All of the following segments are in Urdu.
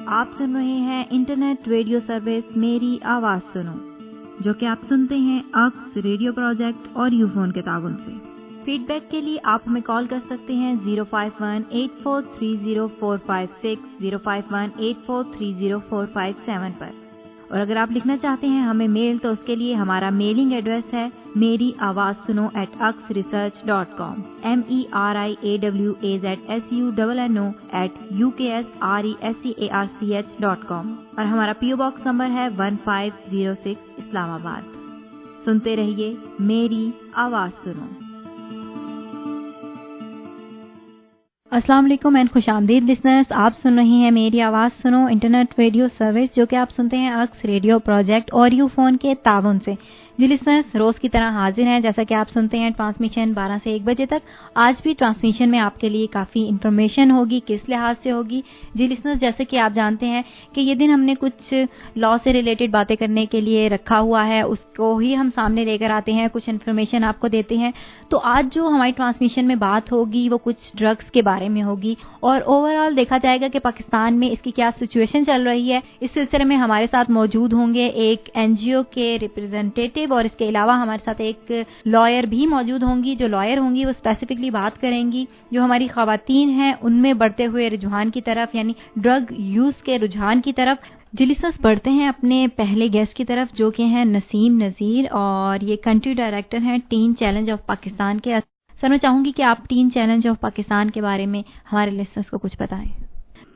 آپ سن رہے ہیں انٹرنیٹ ریڈیو سروس میری آواز سنو، جو کہ آپ سنتے ہیں اکس ریڈیو پروجیکٹ اور یو فون کے تعاون سے۔ فیڈ بیک کے لیے آپ ہمیں کال کر سکتے ہیں 051-8430-456 051-8430-457 پر، اور اگر آپ لکھنا چاہتے ہیں ہمیں میل تو اس کے لیے ہمارا میلنگ ایڈریس ہے میری آواز سنو @uksresearch.com merawazsunno@uksresearch.com، اور ہمارا PO باکس نمبر ہے 1506 اسلام آباد۔ سنتے رہیے میری آواز سنو۔ السلام علیکم اینڈ خوش آمدید لسنرز، آپ سن رہی ہیں میری آواز سنو انٹرنیٹ ریڈیو سروس، جو کہ آپ سنتے ہیں اکس ریڈیو پروجیکٹ اور یو فون کے تعاون سے۔ جی لسنرز، روز کی طرح حاضر ہیں، جیسا کہ آپ سنتے ہیں ٹرانسمیشن 12 سے 1 بجے تک۔ آج بھی ٹرانسمیشن میں آپ کے لیے کافی انفارمیشن ہوگی، کس لحاظ سے ہوگی؟ جی لسنرز، جیسے کہ آپ جانتے ہیں کہ یہ دن ہم نے کچھ لا سے ریلیٹڈ باتیں کرنے کے لیے رکھا ہوا ہے، اس کو ہی ہم سامنے لے کر آتے ہیں، کچھ انفارمیشن آپ کو دیتے ہیں۔ تو آج جو ہماری ٹرانسمیشن میں بات ہوگی وہ کچھ ڈرگس کے بارے میں ہوگی، اور اوور آل دیکھا جائے گا کہ پاکستان میں اس کی کیا سچویشن چل رہی ہے۔ اس سلسلے میں ہمارے ساتھ موجود ہوں گے ایک NGO کے ریپرزینٹیٹیو، اور اس کے علاوہ ہمارے ساتھ ایک لائر بھی موجود ہوں گی۔ جو لائر ہوں گی وہ اسپیسیفکلی بات کریں گی جو ہماری خواتین ہیں ان میں بڑھتے ہوئے رجحان کی طرف، یعنی ڈرگ یوز کے رجحان کی طرف۔ جلسس بڑھتے ہیں اپنے پہلے گیسٹ کی طرف، جو کہ ہیں نسیم نذیر، اور یہ کنٹری ڈائریکٹر ہیں ٹین چیلنج آف پاکستان کے۔ سر میں چاہوں گی کہ آپ ٹین چیلنج آف پاکستان کے بارے میں ہمارے لسنرز کو کچھ بتائیں۔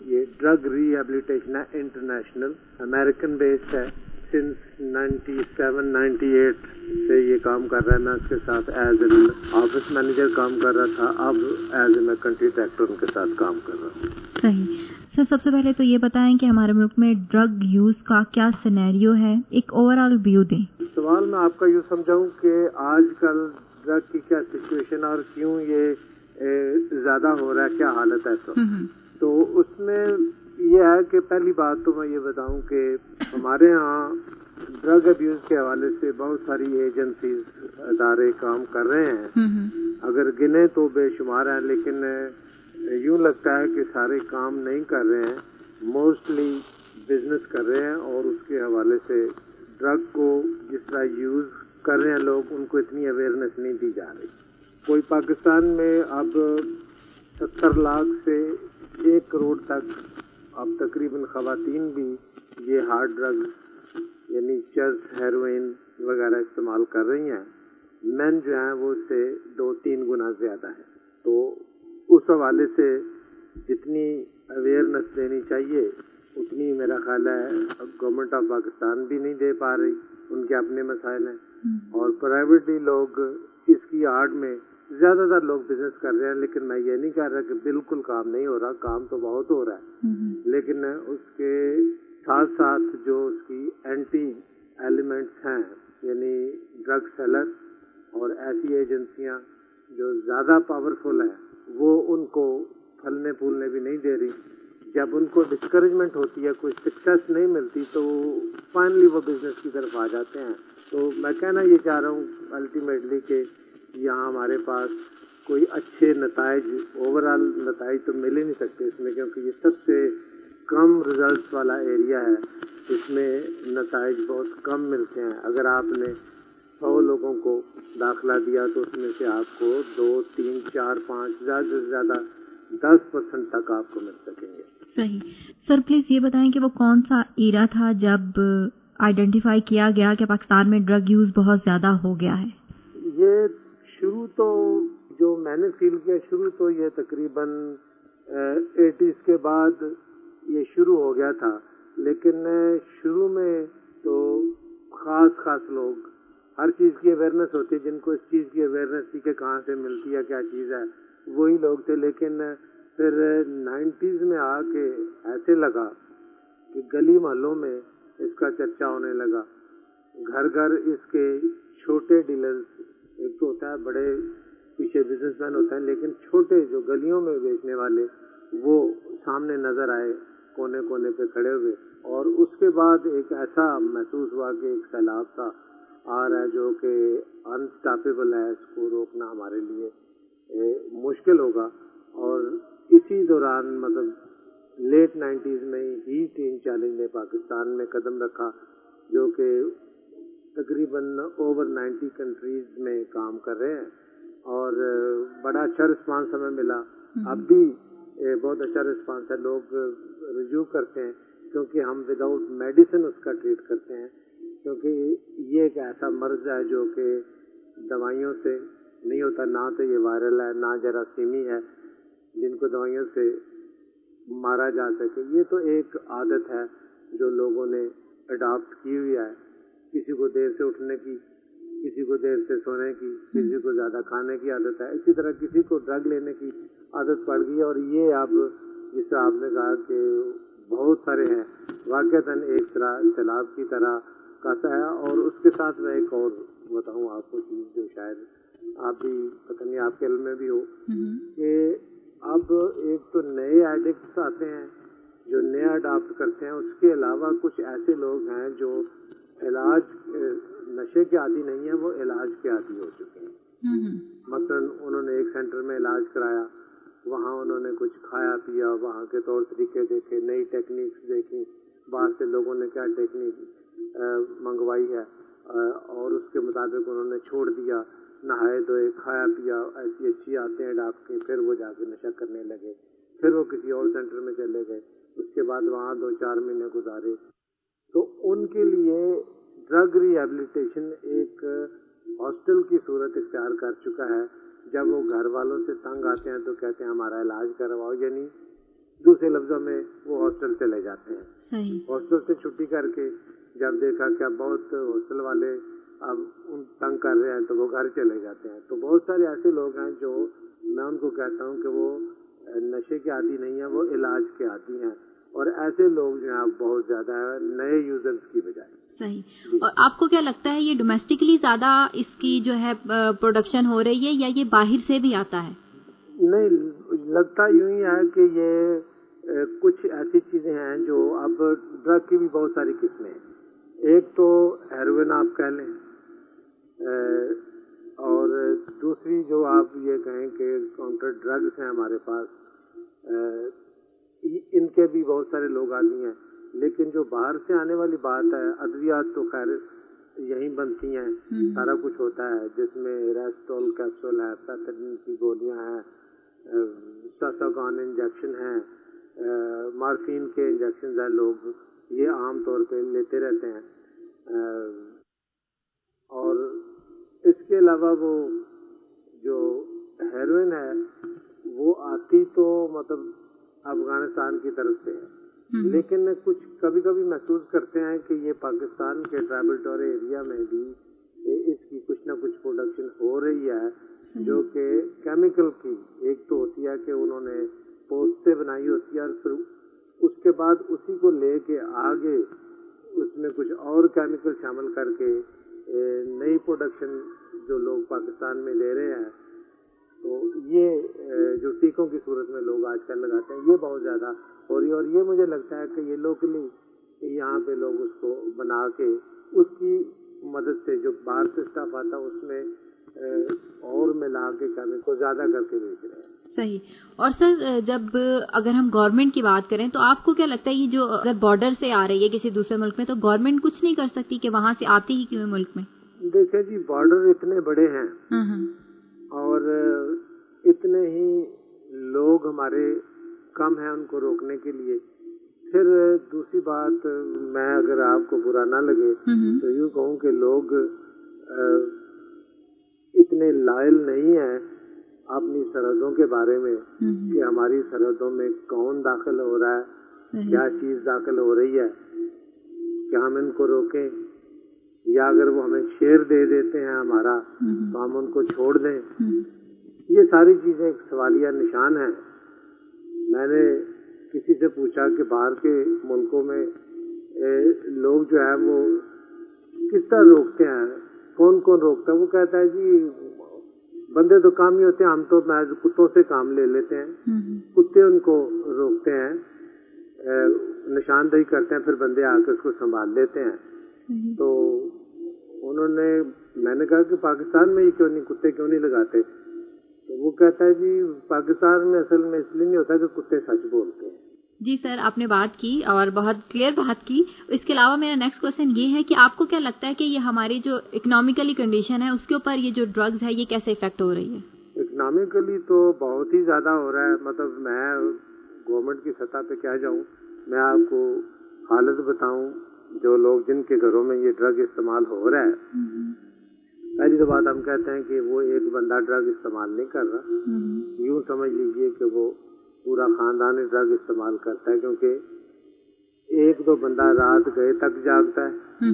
یہ ڈرگ ری ایبلیٹیشن ہے، انٹرنیشنل امریکن بیسڈ ہے، سنس 97-98 سے یہ کام کر رہا ہے۔ میں اس کے ساتھ ایز این آفس مینیجر کام کر رہا تھا، اب ایز اے میں کنٹری ڈائریکٹر ان کے ساتھ کام کر رہا ہوں۔ صحیح سر، سب سے پہلے تو یہ بتائیں کہ ہمارے ملک میں ڈرگ یوز کا کیا سینیریو ہے، ایک اوور آل ویو دیں۔ سوال میں آپ کا یوں سمجھاؤں کہ آج کل ڈرگ کی کیا سچویشن اور کیوں یہ زیادہ ہو رہا ہے، کیا حالت ہے تو اس میں یہ ہے کہ پہلی بات تو میں یہ بتاؤں کہ ہمارے ہاں ڈرگ ابیوز کے حوالے سے بہت ساری ایجنسیز، ادارے کام کر رہے ہیں۔ اگر گنے تو بے شمار ہیں، لیکن یوں لگتا ہے کہ سارے کام نہیں کر رہے ہیں، موسٹلی بزنس کر رہے ہیں، اور اس کے حوالے سے ڈرگ کو جس طرح یوز کر رہے ہیں لوگ، ان کو اتنی اویئرنیس نہیں دی جا رہی۔ کوئی پاکستان میں اب 70 لاکھ سے 1 کروڑ تک اب تقریباً خواتین بھی یہ ہارڈ ڈرگز یعنی چرس، ہیروئن وغیرہ استعمال کر رہی ہیں۔ مین جو ہیں وہ اس سے 2-3 گنا زیادہ ہیں۔ تو اس حوالے سے جتنی اویئرنیس دینی چاہیے اتنی میرا خیال ہے گورنمنٹ آف پاکستان بھی نہیں دے پا رہی، ان کے اپنے مسائل ہیں، اور پرائیویٹلی لوگ اس کی آڑ میں زیادہ تر لوگ بزنس کر رہے ہیں۔ لیکن میں یہ نہیں کہہ رہا کہ بالکل کام نہیں ہو رہا، کام تو بہت ہو رہا ہے، لیکن اس کے ساتھ ساتھ جو اس کی اینٹی ایلیمنٹس ہیں، یعنی ڈرگ سیلر اور ایسی ایجنسیاں جو زیادہ پاورفل ہیں، وہ ان کو پھلنے پھولنے بھی نہیں دے رہی۔ جب ان کو ڈسکریجمنٹ ہوتی ہے، کوئی سکسیس نہیں ملتی، تو فائنلی وہ بزنس کی طرف آ جاتے ہیں۔ تو میں کہنا یہ چاہ رہا ہوں الٹیمیٹلی کہ یہاں ہمارے پاس کوئی اچھے نتائج، اوور آل نتائج تو مل ہی نہیں سکتے اس میں، کیونکہ یہ سب سے کم ریزلٹس والا ایریا ہے، اس میں نتائج بہت کم ملتے ہیں۔ اگر آپ نے 100 لوگوں کو داخلہ دیا تو اس میں سے آپ کو 2, 3, 4, 5 زیادہ سے زیادہ 10% تک آپ کو مل سکیں گے۔ صحیح سر، پلیز یہ بتائیں کہ وہ کون سا ایرا تھا جب آئیڈینٹیفائی کیا گیا کہ پاکستان میں ڈرگ یوز بہت زیادہ ہو گیا ہے؟ یہ شروع تو جو میں نے فیل کیا، شروع تو یہ تقریباً 80s کے بعد یہ شروع ہو گیا تھا، لیکن شروع میں تو خاص لوگ، ہر چیز کی اویئرنیس ہوتی ہے، جن کو اس چیز کی اویئرنیس تھی کہ کہاں سے ملتی ہے، کیا چیز ہے، وہی لوگ تھے۔ لیکن پھر 90s میں آ کے ایسے لگا کہ گلی محلوں میں اس کا چرچا ہونے لگا، گھر گھر اس کے چھوٹے ڈیلرز، ایک تو ہوتا ہے بڑے پیچھے بزنس مین ہوتے ہیں، لیکن چھوٹے جو گلیوں میں بیچنے والے وہ سامنے نظر آئے کونے کونے پہ کھڑے ہوئے۔ اور اس کے بعد ایک ایسا محسوس ہوا کہ ایک سیلاب سا آ رہا ہے جو کہ انسٹاپیبل ہے، اس کو روکنا ہمارے لیے مشکل ہوگا۔ اور اسی دوران مطلب لیٹ 90s میں ہی ٹین چیلنج نے پاکستان میں قدم رکھا، جو کہ تقریباً اوور 90 کنٹریز میں کام کر رہے ہیں، اور بڑا اچھا رسپانس ہمیں ملا. اب بھی بہت اچھا رسپانس ہے، لوگ رجوع کرتے ہیں کیونکہ ہم وداؤٹ میڈیسن اس کا ٹریٹ کرتے ہیں، کیونکہ یہ ایک ایسا مرض ہے جو کہ دوائیوں سے نہیں ہوتا. نہ تو یہ وائرل ہے، نہ جراثیمی ہے جن کو دوائیوں سے مارا جا سکے. یہ تو ایک عادت ہے جو لوگوں نے اڈاپٹ کی ہوئی ہے، کسی کو دیر سے اٹھنے کی، کسی کو دیر سے سونے کی، کسی کو زیادہ کھانے کی عادت ہے، اسی طرح کسی کو ڈرگ لینے کی عادت پڑ گئی ہے. اور یہ اب جس طرح آپ نے کہا کہ بہت سارے ہیں، واقعتاً ایک طرح سیلاب کی طرح کہتا ہے. اور اس کے ساتھ میں ایک اور بتاؤں آپ کو چیز جو شاید آپ بھی پتہ نہیں آپ کے علم میں بھی ہو، کہ اب ایک تو نئے ایڈکٹس آتے ہیں جو نیا اڈاپٹ کرتے ہیں، اس کے علاوہ کچھ ایسے لوگ ہیں جو علاج نشے کے عادی نہیں ہیں، وہ علاج کے عادی ہو چکے ہیں. مثلاً انہوں نے ایک سینٹر میں علاج کرایا، وہاں انہوں نے کچھ کھایا پیا، وہاں کے طور طریقے دیکھے، نئی ٹیکنیکس دیکھی، باہر سے لوگوں نے کیا ٹیکنیک منگوائی ہے، اور اس کے مطابق انہوں نے چھوڑ دیا، نہائے دھوئے، کھایا پیا، ایسی اچھی آتے ہیں ڈاکٹر کے، پھر وہ جا کے نشہ کرنے لگے، پھر وہ کسی اور سینٹر میں چلے گئے، اس کے بعد وہاں 2-4 مہینے گزارے. تو ان کے لیے ڈرگ ریہیبلیٹیشن ایک ہاسٹل کی صورت اختیار کر چکا ہے. جب وہ گھر والوں سے تنگ آتے ہیں تو کہتے ہیں ہمارا علاج کرواؤ، یعنی دوسرے لفظوں میں وہ ہاسٹل چلے جاتے ہیں. ہاسٹل سے چھٹی کر کے جب دیکھا کہ اب بہت ہاسٹل والے اب ان تنگ کر رہے ہیں تو وہ گھر چلے جاتے ہیں. تو بہت سارے ایسے لوگ ہیں جو میں ان کو کہتا ہوں کہ وہ نشے کے عادی نہیں ہیں، وہ علاج کے عادی ہیں. اور ایسے لوگ جو ہیں بہت زیادہ ہیں نئے یوزرز کی بجائے. صحیح. اور آپ کو کیا لگتا ہے یہ ڈومیسٹکلی زیادہ اس کی جو ہے پروڈکشن ہو رہی ہے یا یہ باہر سے بھی آتا ہے؟ نہیں، لگتا یوں ہی ہے کہ یہ کچھ ایسی چیزیں ہیں جو اب ڈرگ کی بھی بہت ساری قسمیں ہیں. ایک تو ہیروئن آپ کہہ لیں، اور دوسری جو آپ یہ کہیں کہ کاؤنٹر ڈرگس ہیں ہمارے پاس، ان کے بھی بہت سارے لوگ عادی ہیں. لیکن جو باہر سے آنے والی بات ہے، ادویات تو خیر یہیں بنتی ہیں، سارا کچھ ہوتا ہے جس میں ریسٹول کیپسول ہے، پیتھڈین کی گولیاں ہیں، ساساگان انجیکشن ہیں، مارفین کے انجیکشن ہیں، لوگ یہ عام طور پہ لیتے رہتے ہیں. اور اس کے علاوہ وہ جو ہیروئن ہے وہ آتی تو مطلب افغانستان کی طرف سے ہے، لیکن کچھ کبھی کبھی محسوس کرتے ہیں کہ یہ پاکستان کے ٹرائبل ٹورے ایریا میں بھی اس کی کچھ نہ کچھ پروڈکشن ہو رہی ہے، جو کہ کیمیکل کی ایک تو ہوتی ہے کہ انہوں نے پوسٹیں بنائی ہوتی ہے، اور پھر اس کے بعد اسی کو لے کے آگے اس میں کچھ اور کیمیکل شامل کر کے نئی پروڈکشن جو لوگ پاکستان میں لے رہے ہیں. تو یہ جو ٹیکوں کی صورت میں لوگ آج کل لگاتے ہیں، یہ بہت زیادہ ہو رہی ہے. اور یہ مجھے لگتا ہے کہ یہ لوکلی یہاں پہ لوگ اس کو بنا کے اس کی مدد سے جو باہر سے اسٹاف آتا ہے اس میں اور ملا کے کیمیکل زیادہ کر کے بیچ رہے ہیں. صحیح. اور سر جب اگر ہم گورنمنٹ کی بات کریں تو آپ کو کیا لگتا ہے یہ جو اگر بارڈر سے آ رہی ہے کسی دوسرے ملک میں تو گورنمنٹ کچھ نہیں کر سکتی کہ وہاں سے آتی ہی کیوں ملک میں؟ دیکھیں جی، بارڈر اتنے بڑے ہیں اور اتنے ہی لوگ ہمارے کم ہیں ان کو روکنے کے لیے. پھر دوسری بات، میں اگر آپ کو برا نہ لگے تو یوں کہوں کہ لوگ اتنے لائل نہیں ہیں اپنی سرحدوں کے بارے میں کہ ہماری سرحدوں میں کون داخل ہو رہا ہے، کیا چیز داخل ہو رہی ہے، کیا ہم ان کو روکیں، یا اگر وہ ہمیں شیئر دے دیتے ہیں ہمارا تو ہم ان کو چھوڑ دیں. یہ ساری چیزیں ایک سوالیہ نشان ہیں. میں نے کسی سے پوچھا کہ باہر کے ملکوں میں لوگ جو ہے وہ کس طرح روکتے ہیں، کون کون روکتا ہے؟ وہ کہتا ہے جی بندے تو کام ہی ہوتے ہیں، ہم تو کتوں سے کام لے لیتے ہیں، کتے ان کو روکتے ہیں، نشاندہی کرتے ہیں، پھر بندے آ کے اس کو سنبھال لیتے ہیں. تو میں نے کہا کہ پاکستان میں یہ کیوں نہیں، کتے کیوں نہیں لگاتے؟ تو وہ کہتا ہے جی پاکستان میں اصل میں اس لیے نہیں ہوتا کہ کتے سچ بولتے ہیں. جی سر، آپ نے بات کی اور بہت کلیئر بات کی. اس کے علاوہ میرا نیکسٹ کوشچن یہ ہے کہ آپ کو کیا لگتا ہے کہ یہ ہماری جو اکنامیکلی کنڈیشن ہے اس کے اوپر یہ جو ڈرگز ہے یہ کیسے افیکٹ ہو رہی ہے؟ اکنامیکلی تو بہت ہی زیادہ ہو رہا ہے. مطلب میں گورنمنٹ کی سطح پہ کیا جاؤں، میں آپ کو حالت بتاؤں جو لوگ جن کے گھروں میں یہ ڈرگ استعمال ہو رہا ہے. پہلی تو بات ہم کہتے ہیں کہ وہ ایک بندہ ڈرگ استعمال نہیں کر رہا، یوں سمجھ لیجئے کہ وہ پورا خاندان ڈرگ استعمال کرتا ہے، کیونکہ ایک دو بندہ رات گئے تک جاگتا ہے.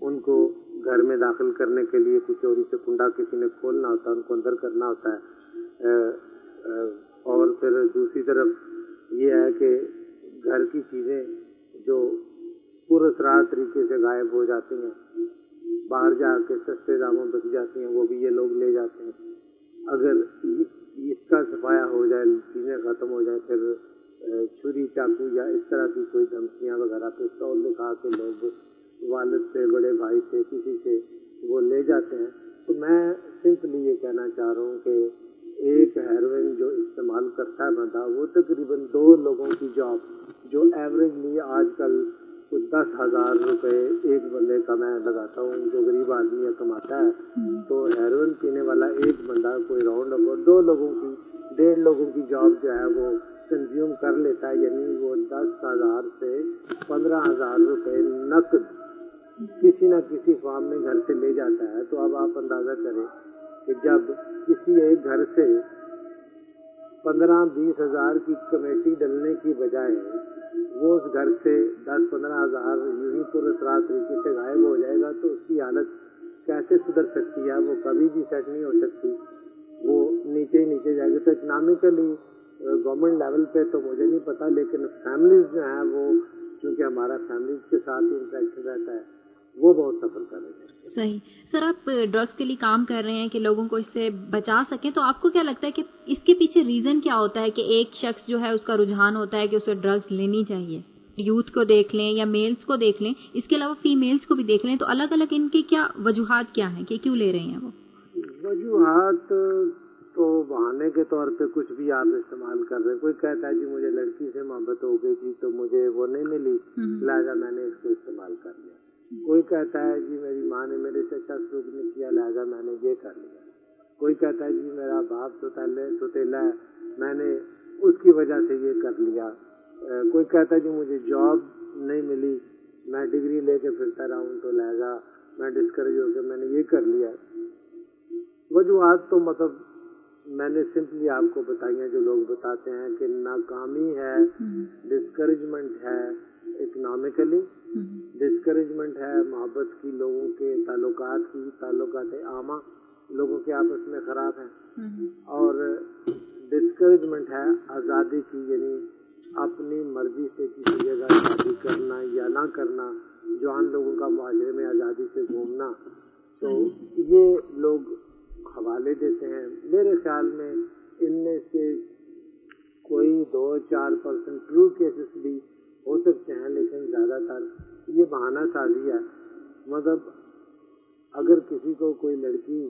ان کو گھر میں داخل کرنے کے لیے کچھ چوری سے کنڈا کسی نے کھولنا ہوتا ہے، ان کو اندر کرنا ہوتا ہے. اور پھر دوسری طرف یہ ہے کہ گھر کی چیزیں جو پراسرار طریقے سے غائب ہو جاتی ہیں، باہر جا کے سستے داموں بک جاتی ہیں، وہ بھی یہ لوگ لے جاتے ہیں. اگر اس کا صفایا ہو جائے، چیزیں ختم ہو جائیں، پھر چھری چاقو یا اس طرح کی کوئی دھمکیاں وغیرہ پستول دکھا کے لوگ والد سے، بڑے بھائی سے، کسی سے وہ لے جاتے ہیں. تو میں سمپلی یہ کہنا چاہ رہا ہوں کہ ایک ہیروئن جو استعمال کرتا ہے بندہ، وہ تقریباً 2 لوگوں کی جاب جو ایوریجلی آج کل کچھ 10,000 روپے ایک بندے کا میں لگاتا ہوں، جو غریب آدمی کماتا ہے، تو ہیروئن پینے والا ایک بندہ کوئی راؤنڈ اباؤٹ 2 لوگوں کی 1.5 لوگوں کی جاب جو ہے وہ کنزیوم کر لیتا ہے. یعنی وہ 10,000 سے 15,000 روپے نقد کسی نہ کسی فارم میں گھر سے لے جاتا ہے. تو اب آپ اندازہ کریں کہ جب کسی ایک گھر سے 15-20 ہزار کی کمیٹی ڈلنے کی بجائے وہ اس گھر سے 10-15 ہزار یوں ہی پراسرار طریقے سے غائب ہو جائے گا، تو اس کی حالت کیسے سدھر سکتی ہے؟ وہ کبھی بھی سیٹ نہیں ہو سکتی، وہ نیچے ہی نیچے جائے گی. تو اکنامیکلی گورنمنٹ لیول پہ تو مجھے نہیں پتا، لیکن فیملیز جو ہیں وہ چونکہ ہمارا فیملیز کے ساتھ ہی انٹریکشن رہتا ہے، وہ بہت سفر کر رہے ہیں. صحیح. سر، آپ ڈرگس کے لیے کام کر رہے ہیں کہ لوگوں کو اس سے بچا سکیں، تو آپ کو کیا لگتا ہے کہ اس کے پیچھے ریزن کیا ہوتا ہے کہ ایک شخص جو ہے اس کا رجحان ہوتا ہے کہ اسے ڈرگس لینی چاہیے؟ یوتھ کو دیکھ لیں یا میلز کو دیکھ لیں، اس کے علاوہ فیمیلز کو بھی دیکھ لیں، تو الگ الگ ان کی کیا وجوہات کیا ہیں کہ کیوں لے رہے ہیں وہ؟ وجوہات تو بہانے کے طور پہ کچھ بھی آپ استعمال کر رہے ہیں. کوئی کہتا ہے جی مجھے لڑکی سے محبت ہو گئی تھی تو مجھے وہ نہیں ملی، لہٰذا میں نے اس کو استعمال کر لیا. کوئی کہتا ہے جی میری ماں نے میرے سے اچھا سلوک نہیں کیا، لہٰذا میں نے یہ کر لیا. کوئی کہتا ہے جی میرا باپ سوتیلا ہے، میں نے اس کی وجہ سے یہ کر لیا. کوئی کہتا ہے جی مجھے جاب نہیں ملی، میں ڈگری لے کے پھرتا رہا ہوں، تو لہٰذا میں ڈسکریج ہو کے میں نے یہ کر لیا. وجوہات تو مطلب میں نے سمپلی آپ کو بتائی ہیں جو لوگ بتاتے ہیں کہ ناکامی ہے، ڈسکریجمنٹ ہے اکنامیکلی، ڈسکریجمنٹ ہے محبت کی، لوگوں کے تعلقات عامہ لوگوں کے آپس میں خراب ہیں، اور ڈسکریجمنٹ ہے آزادی کی، یعنی اپنی مرضی سے کسی جگہ شادی کرنا یا نہ کرنا، جوان لوگوں کا معاشرے میں آزادی سے گھومنا. تو یہ لوگ حوالے دیتے ہیں. میرے خیال میں ان میں سے کوئی 2-4% ٹرو کیسز بھی ہو سکتے ہیں، لیکن زیادہ تر یہ بہانہ سازی ہے. مطلب اگر کسی کو کوئی لڑکی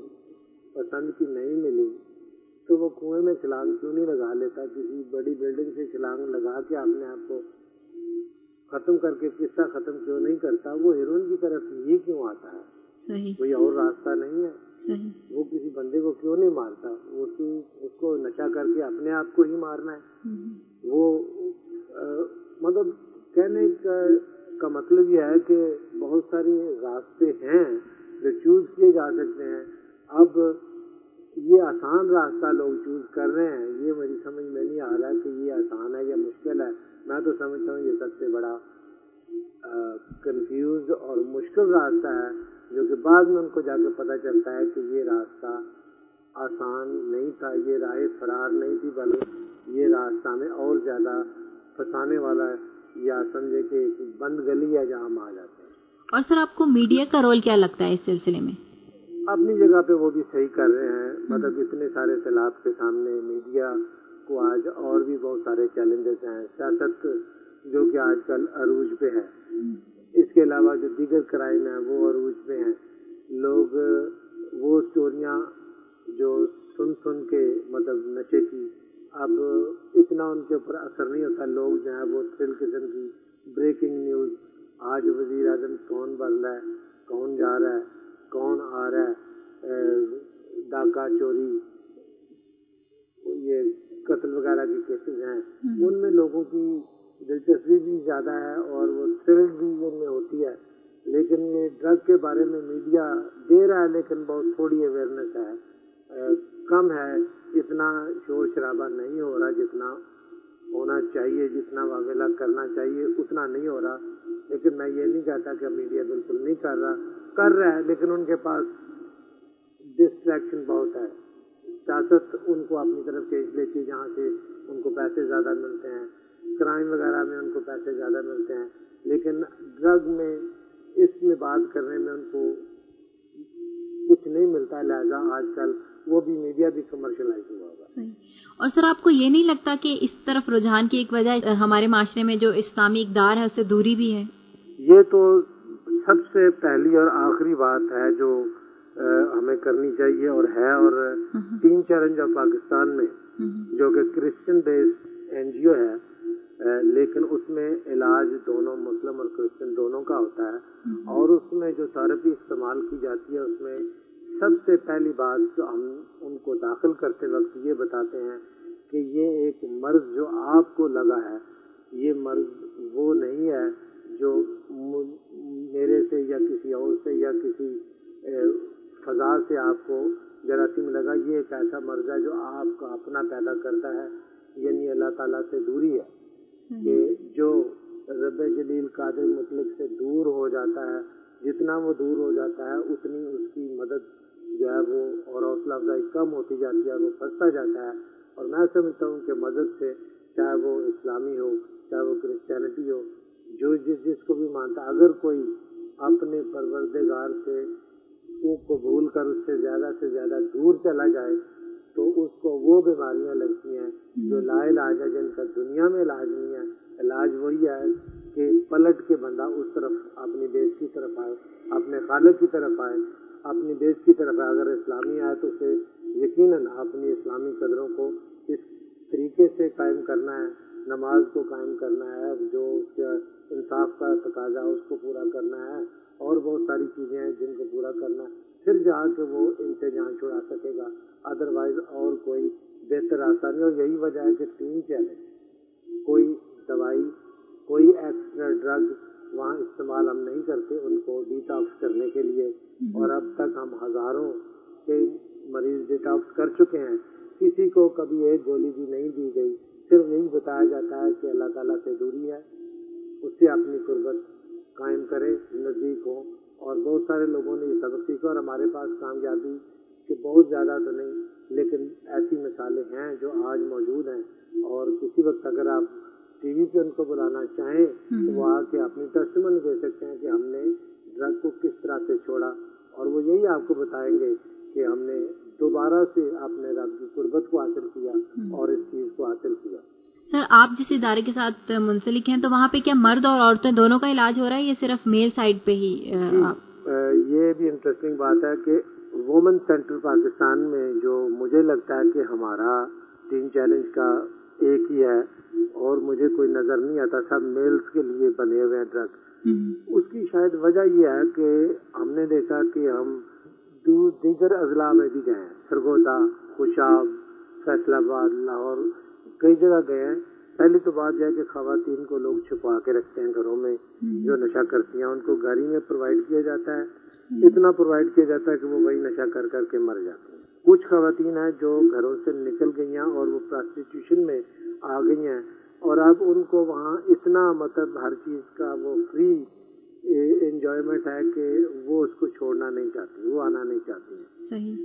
پسند کی نہیں ملی تو وہ کنویں میں چھلانگ کیوں نہیں لگا لیتا، کسی بڑی بلڈنگ سے چھلانگ لگا کے اپنے آپ کو ختم کر کے قصہ ختم کیوں نہیں کرتا؟ وہ ہیروئن کی طرف ہی کیوں آتا ہے؟ صحیح. کوئی اور راستہ نہیں ہے. صحیح. وہ کسی بندے کو کیوں نہیں مارتا؟ اس کو نشہ کر کے اپنے آپ کو ہی مارنا ہے. وہ مطلب کہنے کا مطلب یہ ہے کہ بہت سارے راستے ہیں جو چوز کیے جا سکتے ہیں. اب یہ آسان راستہ لوگ چوز کر رہے ہیں، یہ میری سمجھ میں نہیں آ رہا کہ یہ آسان ہے یا مشکل ہے. میں تو سمجھتا ہوں یہ سب سے بڑا کنفیوز اور مشکل راستہ ہے، جو کہ بعد میں ان کو جا کے پتہ چلتا ہے کہ یہ راستہ آسان نہیں تھا، یہ راہ فرار نہیں تھی، بلکہ یہ راستہ ہمیں اور زیادہ پھنسانے والا ہے، یا سمجھے کہ ایک بند گلی ہے جہاں ہم آ جاتے ہیں. اور سر، آپ کو میڈیا کا رول کیا لگتا ہے اس سلسلے میں؟ اپنی جگہ پہ وہ بھی صحیح کر رہے ہیں. مطلب اتنے سارے سیلاب کے سامنے میڈیا کو آج اور بھی بہت سارے چیلنجز ہیں. سیاست جو کہ آج کل عروج پہ ہے، اس کے علاوہ جو دیگر کرائم ہیں وہ عروج پہ ہیں. لوگ وہ اسٹوریاں جو سن کے مطلب نشے کی اب اتنا ان کے اوپر اثر نہیں ہوتا. لوگ جو ہے وہ تھرل قسم کی بریکنگ نیوز، آج وزیر اعظم کون بن رہا ہے، کون جا رہا ہے، کون آ رہا ہے، ڈاکہ چوری، یہ قتل وغیرہ کے کیسز ہیں، ان میں لوگوں کی دلچسپی بھی زیادہ ہے اور وہ تھرل بھی ان میں ہوتی ہے. لیکن یہ ڈرگ کے بارے میں میڈیا دے رہا ہے لیکن بہت تھوڑی اویئرنیس ہے، کم ہے. اتنا شور شرابہ نہیں ہو رہا جتنا ہونا چاہیے، جتنا معاملہ کرنا چاہیے اتنا نہیں ہو رہا. لیکن میں یہ نہیں کہتا کہ میڈیا بالکل نہیں کر رہا ہے، لیکن ان کے پاس ڈسٹریکشن بہت ہے. سیاست ان کو اپنی طرف کھینچ لیتی ہے جہاں سے ان کو پیسے زیادہ ملتے ہیں، کرائم وغیرہ میں ان کو پیسے زیادہ ملتے ہیں، لیکن ڈرگ میں اس میں بات کرنے میں ان کو کچھ نہیں ملتا ہے. لہذا آج کل وہ بھی میڈیا بھی کمرشلائز ہوا ہوگا. اور سر آپ کو یہ نہیں لگتا کہ اس طرف رجحان کی ایک وجہ ہمارے معاشرے میں جو اسلامی اقدار ہے اس سے دوری بھی ہے؟ یہ تو سب سے پہلی اور آخری بات ہے جو ہمیں کرنی چاہیے اور ہے. اور تین چیلنج آف پاکستان میں جو کہ کرسچن بیسڈ این جی او ہے، لیکن اس میں علاج دونوں مسلم اور کرسچن دونوں کا ہوتا ہے. اور اس میں جو تھراپی استعمال کی جاتی ہے اس میں سب سے پہلی بات جو ہم ان کو داخل کرتے وقت یہ بتاتے ہیں کہ یہ ایک مرض جو آپ کو لگا ہے، یہ مرض وہ نہیں ہے جو میرے سے یا کسی اور سے یا کسی فضا سے آپ کو جراثیم لگا. یہ ایک ایسا مرض ہے جو آپ کا اپنا پیدا کرتا ہے، یعنی اللہ تعالیٰ سے دوری ہے کہ جو رب جلیل قادر مطلق سے دور ہو جاتا ہے، جتنا وہ دور ہو جاتا ہے اتنی اس کی مدد جو ہے وہ اور حوصلہ افزائی کم ہوتی جاتی ہے، وہ پھنستا جاتا ہے. اور میں سمجھتا ہوں کہ مدد سے چاہے وہ اسلامی ہو چاہے وہ کرسچینٹی ہو، جو جس کو بھی مانتا ہے، اگر کوئی اپنے پروردگار سے کو بھول کر اس سے زیادہ دور چلا جائے تو اس کو وہ بیماریاں لگتی ہیں جو لا علاج ہے، جن کا دنیا میں علاج نہیں ہے. علاج وہی ہے کہ پلٹ کے بندہ اس طرف اپنی بیس کی طرف آئے، اپنے خالق کی طرف آئے، اپنی بیس کی طرف آئے. اگر اسلامی آئے تو اسے یقیناً اپنی اسلامی قدروں کو اس طریقے سے قائم کرنا ہے، نماز کو قائم کرنا ہے، جو اس کا انصاف کا تقاضا ہے اس کو پورا کرنا ہے، اور بہت ساری چیزیں ہیں جن کو پورا کرنا ہے. پھر جا کے وہ ان سے جان چھڑا سکے گا. ادروائز اور کوئی بہتر راستہ نہیں. اور یہی وجہ ہے کہ تین چیلنج، کوئی دوائی، کوئی ایکسٹرا ڈرگ وہاں استعمال ہم نہیں کرتے ان کو ڈیٹاکس کرنے کے لیے. اور اب تک ہم ہزاروں کے مریض ڈیٹاکس کر چکے ہیں. کسی کو کبھی ایک گولی بھی نہیں دی گئی. صرف یہی بتایا جاتا ہے کہ اللہ تعالیٰ سے دوری ہے، اس سے اپنی قربت قائم کرے، نزدیک ہو. اور بہت سارے لوگوں نے یہ سبق سیکھا اور ہمارے پاس کامیابی کہ بہت زیادہ تو نہیں لیکن ایسی مثالیں ہیں جو آج موجود ہیں. اور کسی وقت اگر آپ ٹی وی پہ ان کو بلانا چاہیں تو وہ آ کے اپنی ٹیسٹیمنی دے سکتے ہیں کہ ہم نے ڈرگ کو کس طرح سے چھوڑا. اور وہ یہی آپ کو بتائیں گے کہ ہم نے دوبارہ سے اپنے رب کی قربت کو حاصل کیا اور اس چیز کو حاصل کیا. سر آپ جس ادارے کے ساتھ منسلک ہیں تو وہاں پہ کیا مرد اور عورتیں دونوں کا علاج ہو رہا ہے یا صرف میل سائڈ پہ ہی؟ یہ بھی انٹرسٹنگ بات ہے کہ وومن سینٹر پاکستان میں جو مجھے لگتا ہے کہ ہمارا تین چیلنج کا ایک ہی ہے اور مجھے کوئی نظر نہیں آتا سب میلز کے لیے بنے ہوئے ہیں ڈرگ. اس کی شاید وجہ یہ ہے کہ ہم نے دیکھا کہ ہم دیگر اضلاع میں بھی گئے ہیں، سرگودا، خوشاب، فیصل آباد، لاہور، کئی جگہ گئے ہیں. پہلی تو بات یہ ہے کہ خواتین کو لوگ چھپا کے رکھتے ہیں گھروں میں، جو نشہ کرتی ہیں ان کو گھر ہی میں پرووائڈ کیا جاتا ہے. اتنا پرووائڈ کیا جاتا ہے کہ وہ وہی نشہ کر کر کے مر جاتی ہیں. کچھ خواتین ہیں جو گھروں سے نکل گئی ہیں اور وہ پراسٹیٹیوشن میں آ گئی ہیں اور اب ان کو وہاں اتنا مطلب ہر چیز کا وہ فری انجوائمنٹ ہے کہ وہ اس کو چھوڑنا نہیں چاہتی، وہ آنا نہیں چاہتی ہیں. صحیح.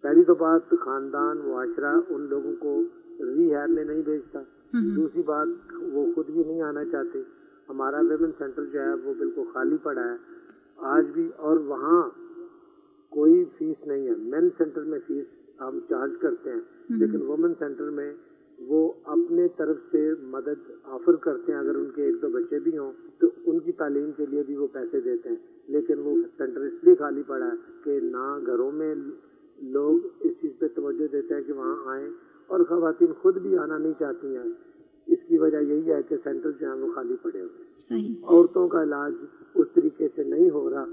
پہلی تو بات خاندان، معاشرہ ان لوگوں کو ری ہیب میں نہیں بھیجتا. دوسری بات وہ خود بھی نہیں آنا چاہتے. ہمارا ویمن سینٹر جو ہے وہ بالکل خالی پڑا ہے آج بھی، اور وہاں کوئی فیس نہیں ہے. مین سینٹر میں فیس ہم چارج کرتے ہیں لیکن وومن سینٹر میں وہ اپنے طرف سے مدد آفر کرتے ہیں. اگر ان کے ایک دو بچے بھی ہوں تو ان کی تعلیم کے لیے بھی وہ پیسے دیتے ہیں. لیکن وہ سینٹر اس لیے خالی پڑا ہے کہ نہ گھروں میں لوگ اس چیز پہ توجہ دیتے ہیں کہ وہاں آئیں اور خواتین خود بھی آنا نہیں چاہتی ہیں. اس کی وجہ یہی ہے کہ سینٹر جو ہیں وہ خالی پڑے ہوئے ہیں. عورتوں کا علاج اس طریقے سے نہیں ہو رہا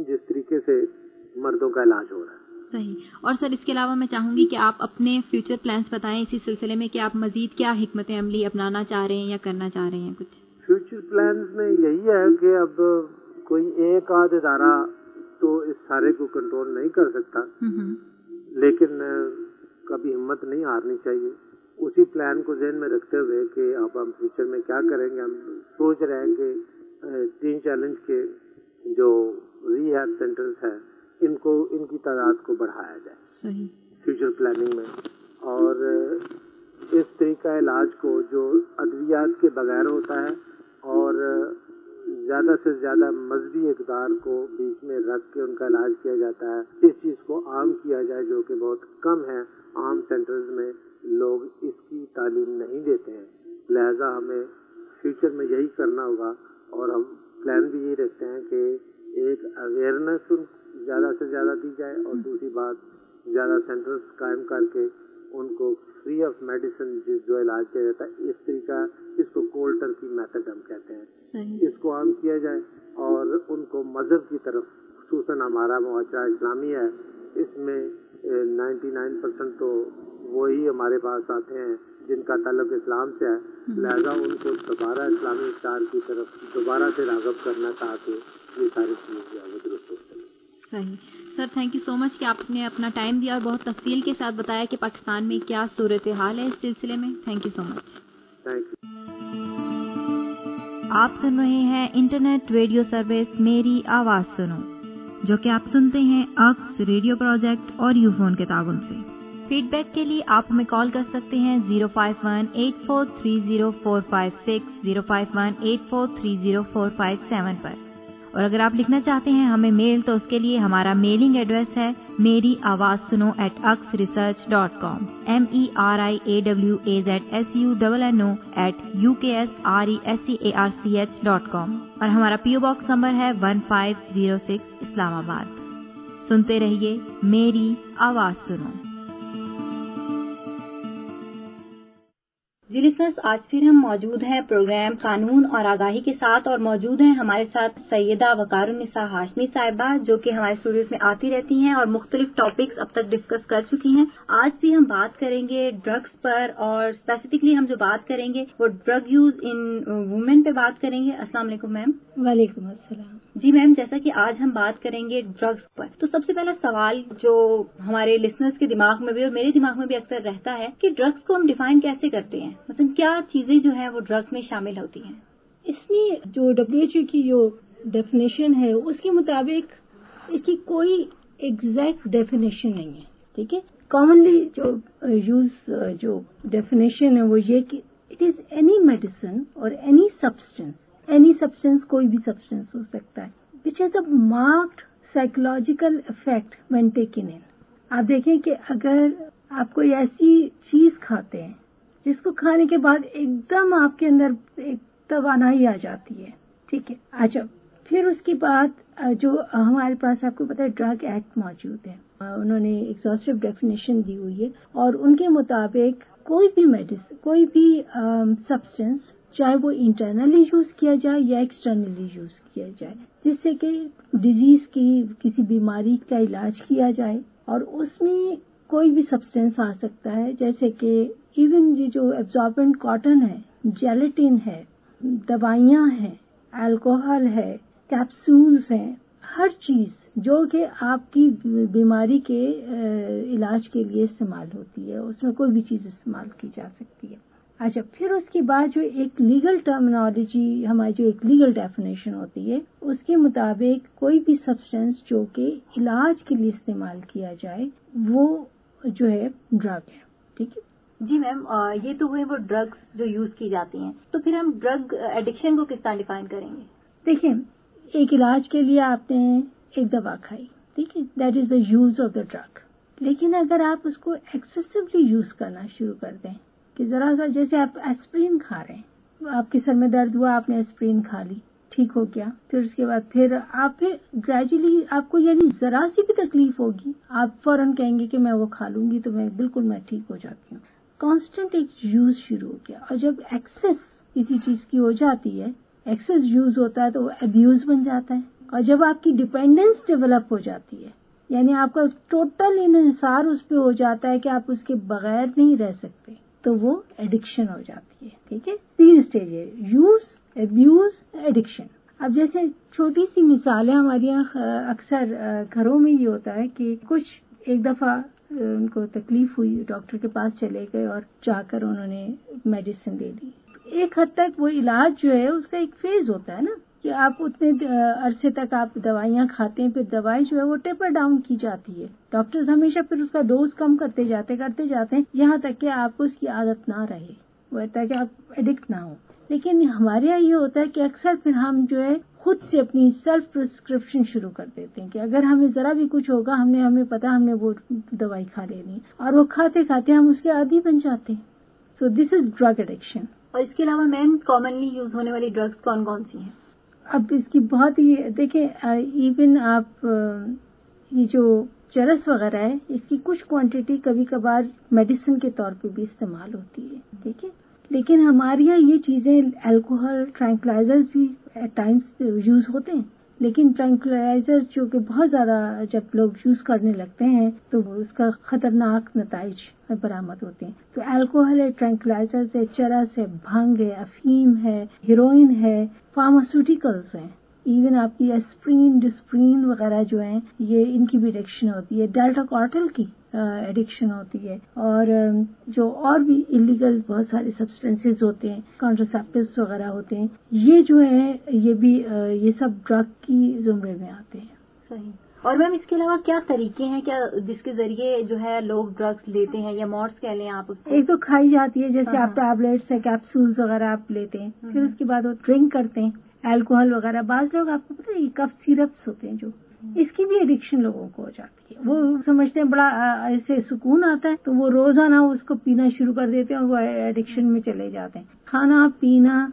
جس طریقے سے مردوں کا علاج ہو رہا ہے. صحیح. اور سر اس کے علاوہ میں چاہوں گی کہ آپ اپنے فیوچر پلانس بتائیں اسی سلسلے میں کہ آپ مزید کیا حکمت عملی اپنانا چاہ رہے ہیں یا کرنا چاہ رہے ہیں. کچھ فیوچر پلانز میں یہی ہے کہ اب کوئی ایک آدھ ادارہ تو اس سارے کو کنٹرول نہیں کر سکتا، لیکن کبھی ہمت نہیں ہارنی چاہیے. اسی پلان کو ذہن میں رکھتے ہوئے کہ اب ہم فیوچر میں کیا کریں گے، ہم سوچ رہے ہیں کہ 3 چیلنج کے جو ری ہیب سینٹرز ہیں ان کی تعداد کو بڑھایا جائے. صحیح. فیوچر پلاننگ میں، اور اس طریقہ علاج کو جو ادویات کے بغیر ہوتا ہے اور زیادہ سے زیادہ مذہبی اقدار کو بیچ میں رکھ کے ان کا علاج کیا جاتا ہے، اس چیز کو عام کیا جائے جو کہ بہت کم ہے. عام سینٹرز میں لوگ اس کی تعلیم نہیں دیتے ہیں، لہذا ہمیں فیوچر میں یہی کرنا ہوگا. اور ہم پلان بھی یہی رکھتے ہیں کہ ایک اویئرنیس زیادہ سے زیادہ دی جائے، اور دوسری بات زیادہ سینٹرز قائم کر کے ان کو فری آف میڈیسن جو علاج کیا جاتا ہے، اس طریقہ اس کو کولڈ ٹرکی میتھڈ ہم کہتے ہیں، اس کو عام کیا جائے. اور ان کو مذہب کی طرف، خصوصاً ہمارا معاشرہ اسلامی ہے، اس میں 99% تو وہی ہمارے پاس آتے ہیں جن کا تعلق اسلام سے ہے، لہذا ان کو دوبارہ اسلامی افطار کی طرف دوبارہ سے راغب کرنا تاکہ یہ ساری چیزیں درست ہو سکیں. صحیح. سر تھینک یو سو مچ کہ آپ نے اپنا ٹائم دیا اور بہت تفصیل کے ساتھ بتایا کہ پاکستان میں کیا صورتحال ہے اس سلسلے میں. Thank you so much. Thank you. آپ سن رہے ہیں انٹرنیٹ ریڈیو سروس میری آواز سنو، جو کہ آپ سنتے ہیں اکس ریڈیو پروجیکٹ اور یو فون کے تعاون سے. فیڈ بیک کے لیے آپ ہمیں کال کر سکتے ہیں 051-8430-456 051-8430-457 پر. اور اگر آپ لکھنا چاہتے ہیں ہمیں میل تو اس کے لیے ہمارا میلنگ ایڈریس ہے میری آواز سنو @uksresearch.com merawazsunno@uksresearch.com. اور ہمارا PO باکس نمبر ہے 1506 اسلام آباد. سنتے رہیے میری آواز سنو. جی لسنرز، آج پھر ہم موجود ہیں پروگرام قانون اور آگاہی کے ساتھ، اور موجود ہیں ہمارے ساتھ سیدہ وقار النساء ہاشمی صاحبہ، جو کہ ہمارے اسٹوڈیوز میں آتی رہتی ہیں اور مختلف ٹاپکس اب تک ڈسکس کر چکی ہیں. آج بھی ہم بات کریں گے ڈرگس پر، اور اسپیسیفکلی ہم جو بات کریں گے وہ ڈرگ یوز ان وومن پہ بات کریں گے. السلام علیکم میم. وعلیکم السلام. جی میم، جیسا کہ آج ہم بات کریں گے ڈرگس پر، تو سب سے پہلا سوال جو ہمارے لسنرز کے دماغ میں بھی اور میرے دماغ میں بھی اکثر رہتا ہے کہ ڈرگس کو ہم ڈیفائن کیسے کرتے ہیں، مثلا کیا چیزیں جو ہیں وہ ڈرگس میں شامل ہوتی ہیں. اس میں جو WHO کی جو ڈیفینیشن ہے اس کے مطابق اس کی کوئی ایگزیکٹ ڈیفینیشن نہیں ہے. ٹھیک ہے، کامنلی جو ڈیفینیشن ہے وہ یہ کہ اٹ از اینی میڈیسن اور اینی سبسٹینس کوئی بھی سبسٹینس ہو سکتا ہے which has a marked psychological effect when taken in. آپ دیکھیں کہ اگر آپ کوئی ایسی چیز کھاتے ہیں جس کو کھانے کے بعد ایک دم آپ کے اندر ایک توانائی آ جاتی ہے. ٹھیک ہے، اچھا پھر اس کے بعد جو ہمارے پاس آپ کو پتا ہے ڈرگ ایکٹ موجود ہے، انہوں نے ایگزاسٹو ڈیفینیشن دی ہوئی ہے، اور ان کے مطابق کوئی بھی میڈیسن، کوئی بھی سبسٹینس، چاہے وہ انٹرنلی یوز کیا جائے یا ایکسٹرنلی یوز کیا جائے، جس سے کہ ڈیزیز کی کسی بیماری کا علاج کیا جائے. اور اس میں کوئی بھی سبسٹینس آ سکتا ہے، جیسے کہ ایون یہ جو ایبزاربنٹ کاٹن ہے، جیلیٹن ہے، دوائیاں ہیں، الکوہل ہے، کیپسولز ہیں، ہر چیز جو کہ آپ کی بیماری کے علاج کے لیے استعمال ہوتی ہے، اس میں کوئی بھی چیز استعمال کی جا سکتی ہے. اچھا پھر اس کے بعد جو ایک لیگل ٹرمینالوجی، ہماری جو ایک لیگل ڈیفینیشن ہوتی ہے، اس کے مطابق کوئی بھی سبسٹینس جو کہ علاج کے لیے استعمال کیا جائے وہ جو ہے ڈرگ ہے. ٹھیک ہے جی میم، یہ تو ہوئے وہ ڈرگس جو یوز کی جاتی ہیں، تو پھر ہم ڈرگ ایڈکشن کو کس طرح ڈیفائن کریں گے. دیکھیں، ایک علاج کے لیے آپ نے ایک دوا کھائی، ٹھیک ہے، that is the use of the drug. لیکن اگر آپ اس کو ایکسیسولی یوز کرنا شروع کر دیں کہ ذرا سا، جیسے آپ ایسپرین کھا رہے ہیں، آپ کے سر میں درد ہوا، آپ نے ایسپرین کھا لی، ٹھیک ہو گیا، پھر اس کے بعد پھر گریجولی آپ کو یعنی ذرا سی بھی تکلیف ہوگی آپ فوراً کہیں گے کہ میں وہ کھا لوں گی تو میں بالکل ٹھیک ہو جاتی ہوں. کانسٹنٹ ایک یوز شروع ہو گیا، اور جب ایکسس کسی چیز کی ہو جاتی ہے، ایکسس یوز ہوتا ہے تو وہ ابیوز بن جاتا ہے، اور جب آپ کی ڈیپینڈنس ڈیولپ ہو جاتی ہے، یعنی آپ کا ٹوٹل انحصار اس پہ ہو جاتا ہے کہ آپ اس کے بغیر نہیں رہ سکتے، تو وہ ایڈکشن ہو جاتی ہے. ٹھیک ہے، 3 اسٹیج ہے: یوز، ابیوز، ایڈکشن. اب جیسے چھوٹی سی مثالیں ہمارے یہاں اکثر گھروں میں یہ ہوتا ہے کہ کچھ ایک دفعہ ان کو تکلیف ہوئی، ڈاکٹر کے پاس چلے گئے اور جا کر انہوں نے میڈیسن لے لی. ایک حد تک وہ علاج جو ہے اس کا ایک فیز ہوتا ہے نا، کہ آپ اتنے عرصے تک آپ دوائیاں کھاتے ہیں، پھر دوائی جو ہے وہ ٹیپر ڈاؤن کی جاتی ہے. ڈاکٹرز ہمیشہ پھر اس کا ڈوز کم کرتے جاتے ہیں یہاں تک کہ آپ کو اس کی عادت نہ رہے، وہ تاکہ آپ ایڈکٹ نہ ہو. لیکن ہمارے یہاں یہ ہوتا ہے کہ اکثر پھر ہم جو ہے خود سے اپنی سیلف پرسکرپشن شروع کر دیتے ہیں کہ اگر ہمیں ذرا بھی کچھ ہوگا ہمیں پتا ہم نے وہ دوائی کھا لینی، اور وہ کھاتے کھاتے ہم اس کے عادی بن جاتے ہیں. سو دس از ڈرگ ایڈکشن. اور اس کے علاوہ میم کامنلی یوز ہونے والی ڈرگس کون کون سی ہیں؟ اب اس کی بہت ہی دیکھیں، ایون آپ یہ جو چرس وغیرہ ہے اس کی کچھ کوانٹٹی کبھی کبھار میڈیسن کے طور پہ بھی استعمال ہوتی ہے. ٹھیک ہے، لیکن ہمارے یہاں یہ چیزیں الکوہل، ٹرانکلائزر بھی ایٹ ٹائمز یوز ہوتے ہیں، لیکن ٹرانکلائزر جو کہ بہت زیادہ جب لوگ یوز کرنے لگتے ہیں تو اس کا خطرناک نتائج برآمد ہوتے ہیں. تو الکوہل ہے، ٹرانکلائزر ہے، چرس ہے، بھنگ ہے، افیم ہے، ہیروئن ہے، فارماسیوٹیکلز ہیں، ایون آپ کی اسپرین، ڈسپرین وغیرہ جو ہیں یہ ان کی بھی ایڈکشن ہوتی ہے. ڈیلٹا کارٹل کی ایڈکشن ہوتی ہے، اور جو اور بھی انلیگل بہت سارے سبسٹینسز ہوتے ہیں، کانٹراسیپٹیوز وغیرہ ہوتے ہیں، یہ جو ہے یہ بھی یہ سب ڈرگ کی زمرے میں آتے ہیں. صحیح. اور میم اس کے علاوہ کیا طریقے ہیں کیا جس کے ذریعے جو ہے لوگ ڈرگس لیتے ہیں، یا مورس کہہ لیں آپ اس کو؟ ایک تو کھائی جاتی ہے، جیسے آپ ٹیبلٹس ہے، کیپسولز وغیرہ آپ لیتے ہیں، پھر اس کے بعد وہ ڈرنک کرتے ہیں، الکوہل وغیرہ. بعض لوگ آپ کو پتہ ہے یہ کف سیرپس ہوتے ہیں جو اس کی بھی ایڈکشن لوگوں کو ہو جاتی ہے. وہ سمجھتے ہیں بڑا ایسے سکون آتا ہے تو وہ روزانہ اس کو پینا شروع کر دیتے ہیں اور وہ ایڈکشن میں چلے جاتے ہیں. کھانا پینا،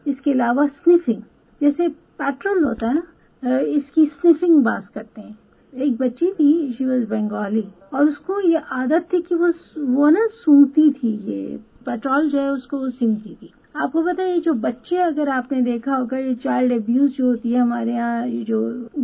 اس کے علاوہ سنیفنگ، جیسے پیٹرول ہوتا ہے نا، اس کی سنیفنگ باز کرتے ہیں. ایک بچی تھی، شی واز بنگالی، اور اس کو یہ عادت تھی کہ وہ نا سونگتی تھی، یہ پیٹرول جو ہے اس کو وہ سونگتی تھی. آپ کو پتا ہے یہ جو بچے، اگر آپ نے دیکھا ہوگا یہ چائلڈ ابیوز جو ہوتی ہے ہمارے یہاں، یہ جو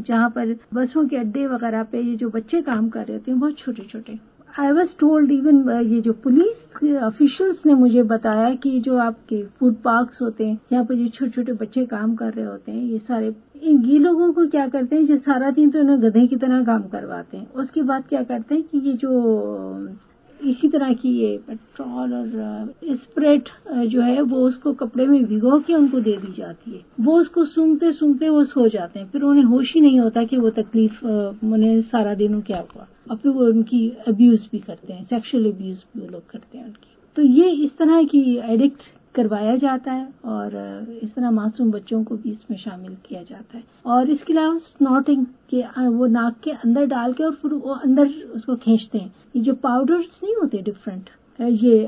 جہاں پر بسوں کے اڈے وغیرہ پہ یہ جو بچے کام کر رہے ہوتے ہیں بہت چھوٹے چھوٹے. آئی واز ٹولڈ، ایون یہ جو پولیس آفیشلس نے مجھے بتایا کہ جو آپ کے فوڈ پارکس ہوتے ہیں یہاں پہ جو چھوٹے چھوٹے بچے کام کر رہے ہوتے ہیں، یہ سارے یہ لوگوں کو کیا کرتے ہیں، جو سارا دن تو انہیں گدھے کی طرح کام کرواتے ہیں، اس کے بعد کیا کرتے ہیں کہ یہ جو اسی طرح کی یہ پیٹرول اور اسپریٹ جو ہے وہ اس کو کپڑے میں بھگو کے ان کو دے دی جاتی ہے. وہ اس کو سونگتے سونگتے وہ سو جاتے ہیں، پھر انہیں ہوش ہی نہیں ہوتا کہ وہ تکلیف انہیں سارا دن کیا ہوا، اور پھر وہ ان کی ابیوز بھی کرتے ہیں، سیکشل ابیوز بھی وہ لوگ کرتے ہیں ان کی. تو یہ اس طرح کی ایڈکٹ کروایا جاتا ہے، اور اس طرح معصوم بچوں کو بھی اس میں شامل کیا جاتا ہے. اور اس کے علاوہ سنوٹنگ، کہ وہ ناک کے اندر ڈال کے اور پھر وہ اندر اس کو کھینچتے ہیں. یہ جو پاؤڈرز نہیں ہوتے ڈفرینٹ، یہ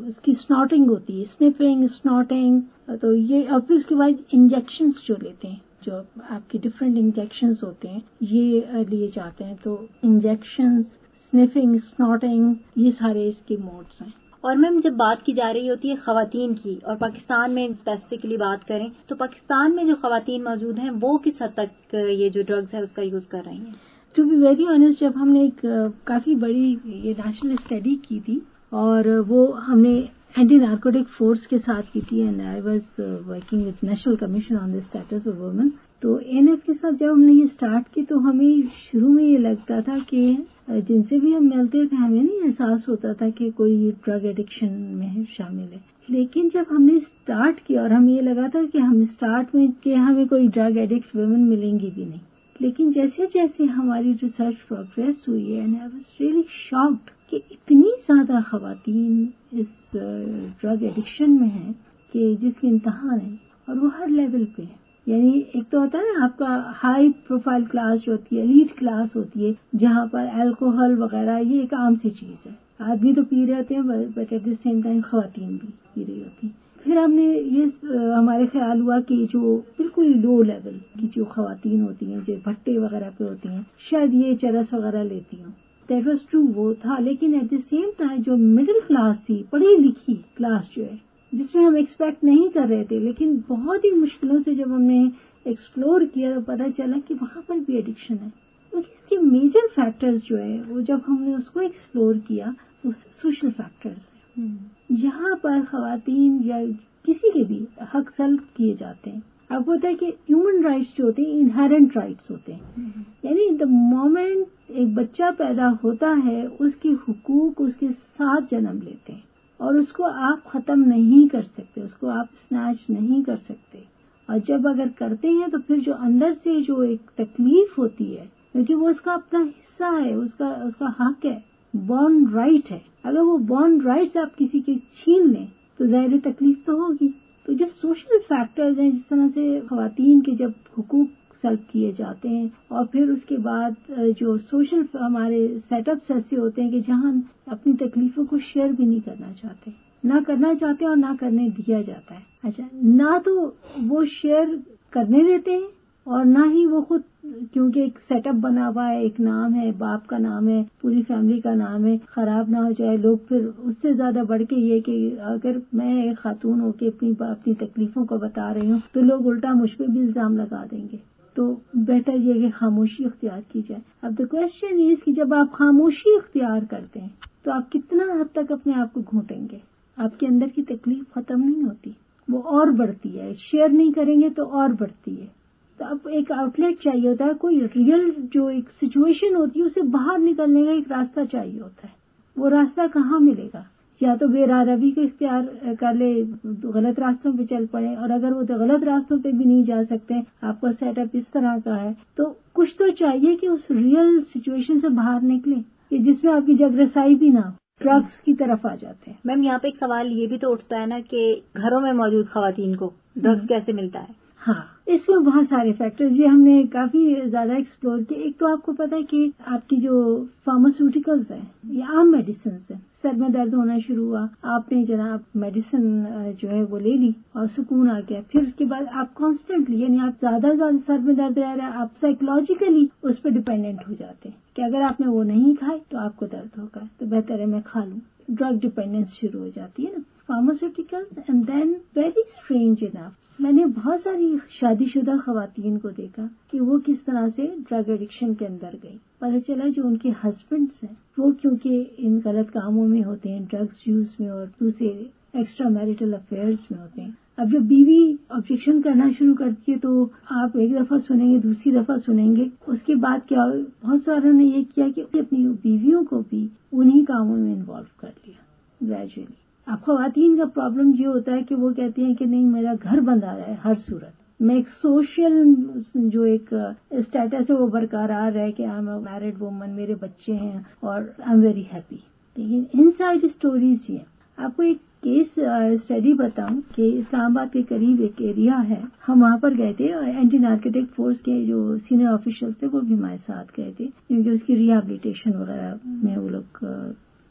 اس کی سنوٹنگ ہوتی ہے، سنیفنگ، سنوٹنگ. تو یہ اور پھر اس کے بعد انجیکشنز جو لیتے ہیں، جو آپ کے ڈفرینٹ انجیکشنز ہوتے ہیں یہ لیے جاتے ہیں. تو انجیکشنز، سنیفنگ، سنوٹنگ، یہ سارے اس کے موڈز ہیں. اور میم جب بات کی جا رہی ہوتی ہے خواتین کی، اور پاکستان میں اسپیسیفکلی بات کریں تو پاکستان میں جو خواتین موجود ہیں وہ کس حد تک یہ جو ڈرگز ہے اس کا یوز کر رہی ہیں؟ ٹو بی ویری آنیسٹ، جب ہم نے ایک کافی بڑی یہ نیشنل اسٹڈی کی تھی، اور وہ ہم نے اینٹی نارکوٹک فورس کے ساتھ کی تھی، and I was working with national commission on the status of women. تو NF کے ساتھ جب ہم نے یہ اسٹارٹ کی تو ہمیں شروع میں یہ لگتا تھا کہ جن سے بھی ہم ملتے تھے ہمیں نہیں احساس ہوتا تھا کہ کوئی ڈرگ ایڈکشن میں شامل ہے. لیکن جب ہم نے اسٹارٹ کیا اور ہمیں یہ لگا تھا کہ ہم اسٹارٹ میں کہ ہمیں کوئی ڈرگ ایڈکٹ ویمن ملیں گی بھی نہیں، لیکن جیسے جیسے ہماری ریسرچ پروگریس ہوئی ہے، آئی واز ریئلی شاکڈ کہ اتنی زیادہ خواتین اس ڈرگ ایڈکشن میں ہیں کہ جس کی انتہا نہیں، اور وہ ہر لیول پہ ہے. یعنی ایک تو ہوتا ہے نا آپ کا ہائی پروفائل کلاس جو ہوتی ہے، ایلیٹ کلاس ہوتی ہے، جہاں پر الکوہل وغیرہ یہ ایک عام سی چیز ہے، آدمی تو پی رہے ہوتے ہیں but at the same time خواتین بھی پی رہی ہوتی ہیں. پھر ہم نے یہ ہمارے خیال ہوا کہ جو بالکل لو لیول کی جو خواتین ہوتی ہیں جو بھٹے وغیرہ پہ ہوتی ہیں، شاید یہ چرس وغیرہ لیتی ہوں. دیٹ واز ٹرو، وہ تھا. لیکن ایٹ دا سیم ٹائم جو مڈل کلاس تھی، پڑھی لکھی کلاس جو ہے، جس میں ہم ایکسپیکٹ نہیں کر رہے تھے، لیکن بہت ہی مشکلوں سے جب ہم نے ایکسپلور کیا تو پتہ چلا کہ وہاں پر بھی ایڈکشن ہے. اس کے میجر فیکٹرز جو ہے وہ جب ہم نے اس کو ایکسپلور کیا تو اس سے سوشل فیکٹرز ہیں، جہاں پر خواتین یا کسی کے بھی حق سلب کیے جاتے ہیں. آپ کو پتا ہے کہ ہیومن رائٹس جو ہوتے ہیں انہیرنٹ رائٹس ہوتے ہیں، یعنی دا مومنٹ ایک بچہ پیدا ہوتا ہے اس کے حقوق اس کے ساتھ جنم لیتے ہیں، اور اس کو آپ ختم نہیں کر سکتے، اس کو آپ اسنیچ نہیں کر سکتے. اور جب اگر کرتے ہیں تو پھر جو اندر سے جو ایک تکلیف ہوتی ہے، کیونکہ وہ اس کا اپنا حصہ ہے، اس کا حق ہے، بورن رائٹ ہے. اگر وہ بورن رائٹس آپ کسی کے چھین لیں تو ظاہر تکلیف تو ہوگی. تو جو سوشل فیکٹرز ہیں، جس طرح سے خواتین کے جب حقوق سلب کیے جاتے ہیں، اور پھر اس کے بعد جو سوشل ہمارے سیٹ اپس ایسے ہوتے ہیں کہ جہاں اپنی تکلیفوں کو شیئر بھی نہیں کرنا چاہتے اور نہ کرنے دیا جاتا ہے. اچھا، نہ تو وہ شیئر کرنے دیتے ہیں اور نہ ہی وہ خود، کیونکہ ایک سیٹ اپ بنا ہوا ہے، ایک نام ہے، باپ کا نام ہے، پوری فیملی کا نام ہے، خراب نہ ہو جائے. لوگ پھر اس سے زیادہ بڑھ کے یہ کہ اگر میں ایک خاتون ہو کے اپنی تکلیفوں کو بتا رہی ہوں تو لوگ الٹا مجھ پہ بھی الزام لگا دیں گے. تو بہتر یہ کہ خاموشی اختیار کی جائے. اب دا کوشچن از کہ جب آپ خاموشی اختیار کرتے ہیں تو آپ کتنا حد تک اپنے آپ کو گھونٹیں گے؟ آپ کے اندر کی تکلیف ختم نہیں ہوتی، وہ اور بڑھتی ہے. شیئر نہیں کریں گے تو اور بڑھتی ہے. تو اب ایک آؤٹ لیٹ چاہیے ہوتا ہے، کوئی ریئل جو ایک سچویشن ہوتی ہے اسے باہر نکلنے کا ایک راستہ چاہیے ہوتا ہے. وہ راستہ کہاں ملے گا؟ یا تو بے راہ روی کا اختیار کر لے، غلط راستوں پہ چل پڑے، اور اگر وہ غلط راستوں پہ بھی نہیں جا سکتے، آپ کا سیٹ اپ اس طرح کا ہے، تو کچھ تو چاہیے کہ اس ریئل سچویشن سے باہر نکلیں کہ جس میں آپ کی جگ رسائی بھی نہ ہو. ڈرگس کی طرف آ جاتے ہیں. میم یہاں پہ ایک سوال یہ بھی تو اٹھتا ہے نا کہ گھروں میں موجود خواتین کو ڈرگس کیسے ملتا ہے؟ ہاں، اس میں بہت سارے فیکٹرز یہ ہم نے کافی زیادہ ایکسپلور کیے. ایک تو آپ کو پتا ہے کہ آپ کی جو فارماسیوٹیکلز ہیں، یہ عام میڈیسنز ہیں. سر میں درد ہونا شروع ہوا، آپ نے جناب میڈیسن جو ہے وہ لے لی اور سکون آ گیا. پھر اس کے بعد آپ کانسٹنٹلی، یعنی آپ زیادہ سر میں درد رہ رہا ہے، آپ سائیکولوجیکلی اس پہ ڈیپینڈنٹ ہو جاتے ہیں کہ اگر آپ نے وہ نہیں کھائے تو آپ کو درد ہوگا، تو بہتر ہے میں کھا لوں. ڈرگ ڈیپینڈنس شروع ہو جاتی ہے نا، pharmaceuticals. And then very strange enough, میں نے بہت ساری شادی شدہ خواتین کو دیکھا کہ وہ کس طرح سے ڈرگ ایڈکشن کے اندر گئی. پتہ چلا جو ان کے ہسبینڈس ہیں وہ کیونکہ ان غلط کاموں میں ہوتے ہیں، ڈرگس یوز میں اور دوسرے ایکسٹرا میریٹل افیئرز میں ہوتے ہیں. اب جب بیوی آبجیکشن کرنا شروع کرتی ہے تو آپ ایک دفعہ سنیں گے، دوسری دفعہ سنیں گے. اس کے بعد کیا، بہت ساروں نے یہ کیا کہ اپنی بیویوں کو بھی انہی کاموں میں انوالو کر لیا گریجولی. اب خواتین کا پرابلم یہ ہوتا ہے کہ وہ کہتی ہیں کہ نہیں، میرا گھر بندھا رہا ہے ہر صورت میں، ایک سوشل جو ایک اسٹیٹس ہے وہ برقرار ہے کہ I am a married woman, میرے بچے ہیں اور آئی ایم ویری ہیپی. لیکن ان سائڈ اسٹوریز یہ ہیں. آپ کو ایک کیس اسٹڈی بتاؤں کہ اسلام آباد کے قریب ایک ایریا ہے، ہم وہاں پر گئے تھے. اینٹی نارکوٹک فورس کے جو سینئر آفیشل تھے وہ بھی ہمارے ساتھ گئے تھے، کیونکہ اس کی ریہیبلیٹیشن وغیرہ میں وہ لوگ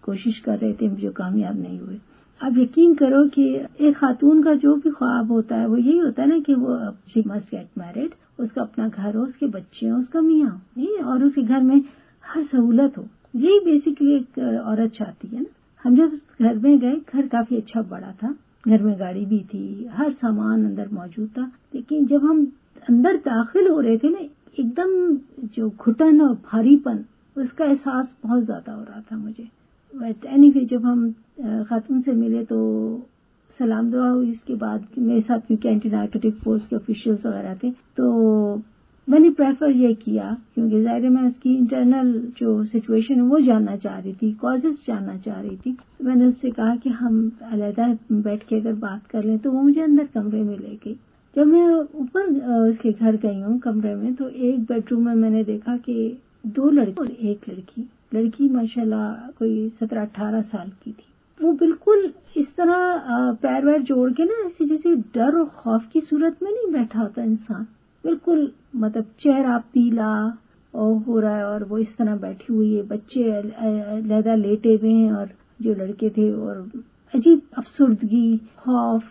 کوشش کر رہے تھے جو کامیاب نہیں ہوئے. اب یقین کرو کہ ایک خاتون کا جو بھی خواب ہوتا ہے وہ یہی ہوتا ہے نا کہ وہ شی مسٹ گیٹ میرڈ، اس کا اپنا گھر ہو، اس کے بچے ہوں، اس کا میاں ہو، اور اس کے گھر میں ہر سہولت ہو. یہی بیسکلی ایک عورت چاہتی ہے نا. ہم جب گھر میں گئے، گھر کافی اچھا بڑا تھا، گھر میں گاڑی بھی تھی، ہر سامان اندر موجود تھا. لیکن جب ہم اندر داخل ہو رہے تھے نا، ایک دم جو گھٹن اور بھاری پن، اس کا احساس بہت زیادہ ہو رہا تھا مجھے. بٹ اینی وے جب ہم خاتون سے ملے تو سلام دعا ہوئی. اس کے بعد میرے ساتھ کیونکہ اینٹی نارکوٹک فورس کے آفیشیلز وغیرہ تھے تو میں نے پریفر یہ کیا، کیونکہ ظاہر میں اس کی انٹرنل جو سچویشن ہے وہ جاننا چاہ رہی تھی، کازز جاننا چاہ رہی تھی. میں نے اس سے کہا کہ ہم علیحدہ بیٹھ کے اگر بات کر لیں، تو وہ مجھے اندر کمرے میں لے گئی. جب میں اوپر اس کے گھر گئی ہوں کمرے میں، تو ایک بیڈ روم میں نے دیکھا کہ 2 لڑکے اور ایک لڑکی ماشاءاللہ کوئی 17-18 سال کی تھی. وہ بالکل اس طرح پیر ویر جوڑ کے نا، ایسی جیسے ڈر اور خوف کی صورت میں نہیں بیٹھا ہوتا انسان، بالکل مطلب چہرہ پیلا اور ہو رہا ہے، اور وہ اس طرح بیٹھی ہوئی ہے. بچے علیحدہ لیٹے ہوئے ہیں، اور جو لڑکے تھے، اور عجیب افسردگی، خوف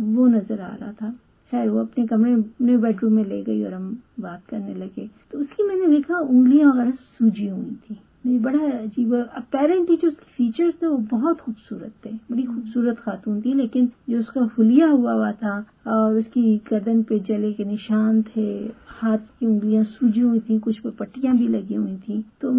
وہ نظر آ رہا تھا. خیر وہ اپنے کمرے میں بیڈ روم میں لے گئی اور ہم بات کرنے لگے. تو اس کی میں نے دیکھا انگلیاں وغیرہ سوجی ہوئی تھی. نہیں بڑا عجیب. اپیرنٹلی جو اس کے فیچرز تھے وہ بہت خوبصورت تھے, بڑی خوبصورت خاتون تھی, لیکن جو اس کا حلیہ ہوا تھا اور اس کی گردن پہ جلے کے نشان تھے, ہاتھ کی انگلیاں سوجی ہوئی تھیں, کچھ پہ پٹیاں بھی لگی ہوئی تھیں, تو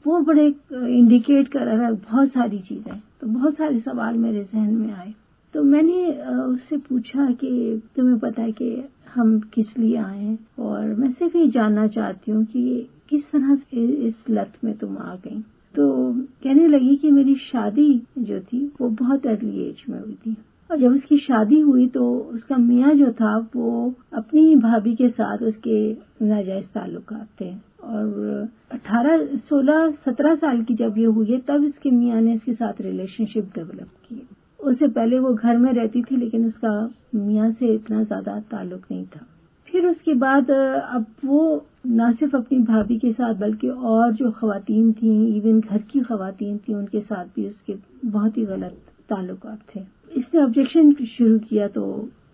وہ بڑے انڈیکیٹ کر رہا تھا بہت ساری چیزیں. تو بہت سارے سوال میرے ذہن میں آئے. تو میں نے اس سے پوچھا کہ تمہیں پتا ہے کہ ہم کس لیے آئے ہیں, اور میں صرف یہ جاننا چاہتی ہوں کہ کس طرح سے اس لت میں تم آ گئی. تو کہنے لگی کہ میری شادی جو تھی وہ بہت ارلی ایج میں ہوئی تھی, اور جب اس کی شادی ہوئی تو اس کا میاں جو تھا وہ اپنی بھابھی کے ساتھ اس کے ناجائز تعلقات تھے, اور 17 سال کی جب یہ ہوئی ہے تب اس کے میاں نے اس کے ساتھ ریلیشن شپ ڈیولپ کی. اس سے پہلے وہ گھر میں رہتی تھی لیکن اس کا میاں سے اتنا زیادہ تعلق نہیں تھا. پھر اس کے بعد اب وہ نہ صرف اپنی بھابھی کے ساتھ بلکہ اور جو خواتین تھیں, ایون گھر کی خواتین تھیں, ان کے ساتھ بھی اس کے بہت ہی غلط تعلقات تھے. اس نے آبجیکشن شروع کیا تو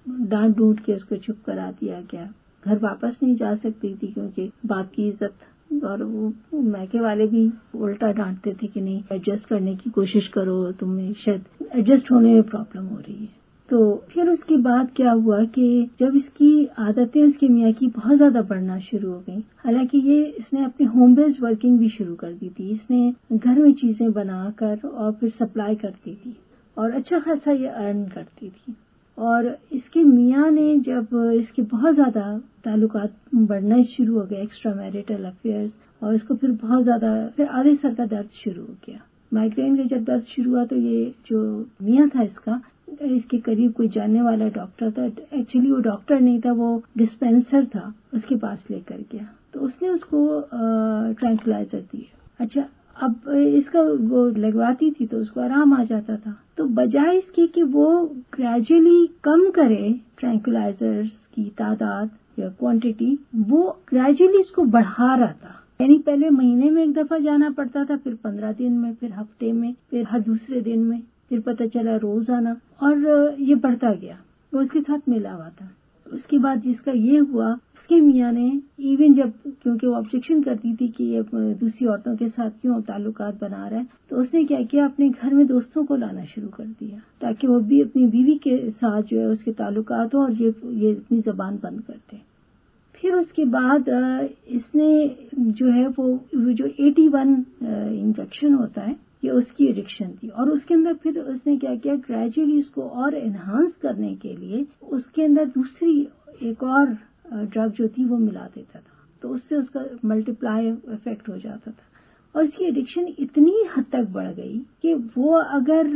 ڈانٹ ڈونٹ کے اس کو چپ کرا دیا گیا. گھر واپس نہیں جا سکتی تھی کیونکہ باپ کی عزت, اور وہ میکے والے بھی الٹا ڈانٹتے تھے کہ نہیں ایڈجسٹ کرنے کی کوشش کرو, تمہیں شاید ایڈجسٹ ہونے میں پرابلم ہو رہی ہے. تو پھر اس کے بعد کیا ہوا کہ جب اس کی عادتیں اس کے میاں کی بہت زیادہ بڑھنا شروع ہو گئیں, حالانکہ اس نے اپنی ہوم بیسڈ ورکنگ بھی شروع کر دی تھی. اس نے گھر میں چیزیں بنا کر اور پھر سپلائی کرتی تھی اور اچھا خاصا یہ ارن کرتی تھی. اور اس کے میاں نے جب اس کے بہت زیادہ تعلقات بڑھنا شروع ہو گئے, ایکسٹرا میریٹل افیئرز, اور اس کو پھر بہت زیادہ پھر آدھے سر کا درد شروع ہو گیا. مائیگرین کا جب درد شروع ہوا تو یہ جو میاں تھا اس کے قریب کوئی جاننے والا ڈاکٹر تھا, ایکچولی وہ ڈاکٹر نہیں تھا, وہ ڈسپینسر تھا, اس کے پاس لے کر گیا تو اس نے اس کو ٹرینکولائزر دیا. اچھا اب اس کا وہ لگواتی تھی تو اس کو آرام آ جاتا تھا. تو بجائے اس کے کہ وہ گریجولی کم کرے ٹرینکولائزر کی تعداد یا کوانٹٹی, وہ گریجولی اس کو بڑھا رہا تھا. یعنی پہلے مہینے میں ایک دفعہ جانا پڑتا تھا, پھر 15 دن میں, پھر ہفتے میں, پھر ہر دوسرے دن میں, پھر پتہ چلا روز آنا, اور یہ بڑھتا گیا. وہ اس کے ساتھ ملا ہوا تھا. اس کے بعد جس کا یہ ہوا, اس کے میاں نے ایون جب کیونکہ وہ آبجیکشن کرتی تھی کہ یہ دوسری عورتوں کے ساتھ کیوں تعلقات بنا رہا ہے, تو اس نے کیا کیا, اپنے گھر میں دوستوں کو لانا شروع کر دیا تاکہ وہ بھی اپنی بیوی کے ساتھ جو ہے اس کے تعلقات ہو اور یہ اپنی زبان بند کرتے. پھر اس کے بعد اس نے جو ہے وہ جو 81 انجیکشن ہوتا ہے یہ اس کی ایڈکشن تھی, اور اس کے اندر پھر اس نے کیا کیا, گریجولی اس کو اور انہانس کرنے کے لیے اس کے اندر دوسری ایک اور ڈرگ جو تھی وہ ملا دیتا تھا, تو اس سے اس کا ملٹیپلائی افیکٹ ہو جاتا تھا. اور اس کی ایڈکشن اتنی حد تک بڑھ گئی کہ وہ اگر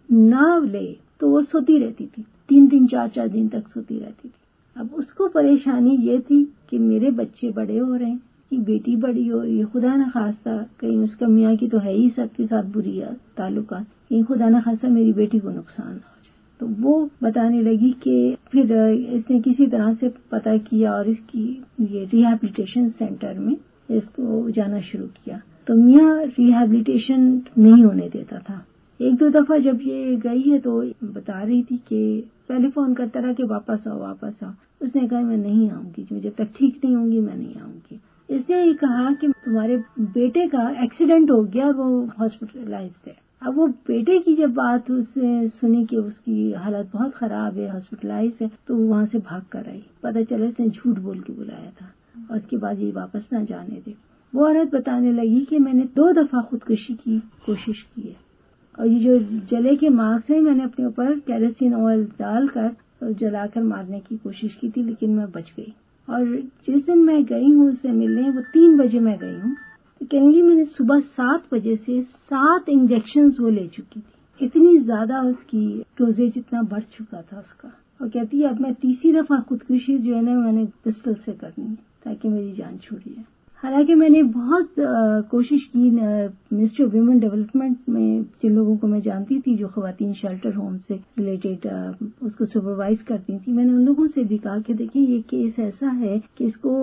نہ لے تو وہ سوتی رہتی تھی, 3 4 دن تک سوتی رہتی تھی. اب اس کو پریشانی یہ تھی کہ میرے بچے بڑے ہو رہے ہیں, کہ بیٹی بڑی ہو رہی ہے, خدا نہ خواستہ کہیں اس کا میاں کی تو ہے ہی سب کے ساتھ بری تعلقات, کہیں خدا نہ خواستہ میری بیٹی کو نقصان نہ ہو جائے. تو وہ بتانے لگی کہ پھر اس نے کسی طرح سے پتہ کیا اور اس کی یہ ریہیبلیٹیشن سینٹر میں اس کو جانا شروع کیا. تو میاں ریہیبلیٹیشن نہیں ہونے دیتا تھا. 1-2 دفعہ جب یہ گئی ہے تو بتا رہی تھی کہ پہلے فون کرتا رہا کہ واپس آؤ. اس نے کہا میں نہیں آؤں گی, جب تک ٹھیک نہیں ہوں گی میں نہیں آؤں گی. اس نے یہ کہا کہ تمہارے بیٹے کا ایکسیڈنٹ ہو گیا اور وہ ہاسپٹلائزڈ ہے. اب وہ بیٹے کی جب بات اس نے سنی کہ اس کی حالت بہت خراب ہے, ہاسپٹلائز ہے, تو وہ وہاں سے بھاگ کر آئی. پتہ چلا اس نے جھوٹ بول کے بلایا تھا اور اس کے بعد یہ واپس نہ جانے دے. وہ عورت بتانے لگی کہ میں نے 2 دفعہ خودکشی کی کوشش کی ہے, اور یہ جو جلے کے مارکس ہیں میں نے اپنے اوپر کیروسین آئل ڈال کر جلا کر مارنے کی کوشش کی تھی, لیکن میں بچ گئی. اور جس دن میں گئی ہوں اس سے ملنے, وہ 3 بجے میں گئی ہوں, تو کہیں گی میں نے صبح 7 بجے سے 7 انجیکشنز وہ لے چکی تھی. اتنی زیادہ اس کی ڈوزیج اتنا بڑھ چکا تھا اس کا. اور کہتی ہے اب میں 3ری دفعہ خودکشی جو ہے نا میں نے پسٹل سے کرنی ہے تاکہ میری جان چھوٹی ہے. حالانکہ میں نے بہت کوشش کی منسٹری آف ویمن ڈیولپمنٹ میں, جن لوگوں کو میں جانتی تھی جو خواتین شیلٹر ہوم سے ریلیٹڈ اس کو سپروائز کرتی تھی, میں نے ان لوگوں سے بھی کہا کہ دیکھیں یہ کیس ایسا ہے کہ اس کو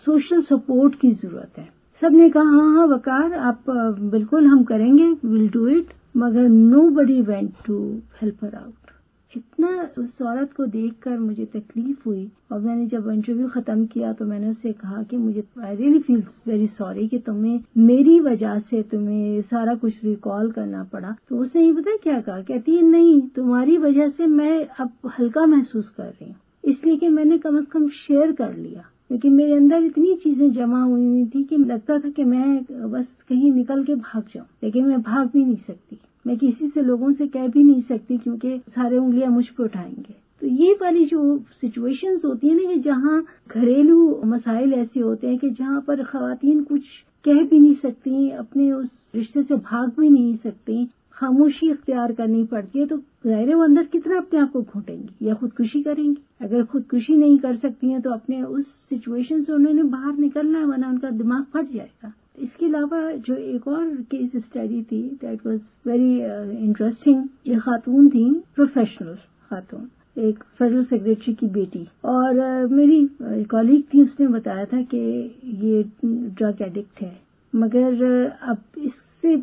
سوشل سپورٹ کی ضرورت ہے. سب نے کہا ہاں وقار آپ بالکل ہم کریں گے, ول ڈو اٹ, مگر nobody went to help her out. اتنا اس عورت کو دیکھ کر مجھے تکلیف ہوئی. اور میں نے جب انٹرویو ختم کیا تو میں نے اسے کہا کہ مجھے I really feel very sorry کہ تمہیں میری وجہ سے تمہیں سارا کچھ ریکال کرنا پڑا. تو اس نے یہ پتا کیا کہا, کہتی ہے نہیں, تمہاری وجہ سے میں اب ہلکا محسوس کر رہی ہوں, اس لیے کہ میں نے کم از کم شیئر کر لیا, کیونکہ میرے اندر اتنی چیزیں جمع ہوئی تھی کہ لگتا تھا کہ میں بس کہیں نکل کے بھاگ جاؤں, لیکن میں بھاگ بھی نہیں سکتی, میں کسی سے لوگوں سے کہہ بھی نہیں سکتی کیونکہ سارے انگلیاں مجھ پہ اٹھائیں گے. تو یہ والی جو سچویشنز ہوتی ہیں نا کہ جہاں گھریلو مسائل ایسے ہوتے ہیں کہ جہاں پر خواتین کچھ کہہ بھی نہیں سکتی, اپنے اس رشتے سے بھاگ بھی نہیں سکتی, خاموشی اختیار کرنی پڑتی ہے, تو ظاہر وہ اندر کتنا اپنے آپ کو گھونٹیں گی یا خودکشی کریں گی. اگر خودکشی نہیں کر سکتی ہیں تو اپنے اس سچویشن سے انہوں نے باہر نکلنا ہے, ورنہ ان کا دماغ پھٹ جائے گا. اس کے علاوہ جو ایک اور کیس اسٹڈی تھی دیٹ واز ویری انٹرسٹنگ. یہ خاتون تھیں, پروفیشنل خاتون, ایک فیڈرل سیکریٹری کی بیٹی, اور میری کالیگ تھی, اس نے بتایا تھا کہ یہ ڈرگ ایڈکٹ ہے, مگر اب اس سے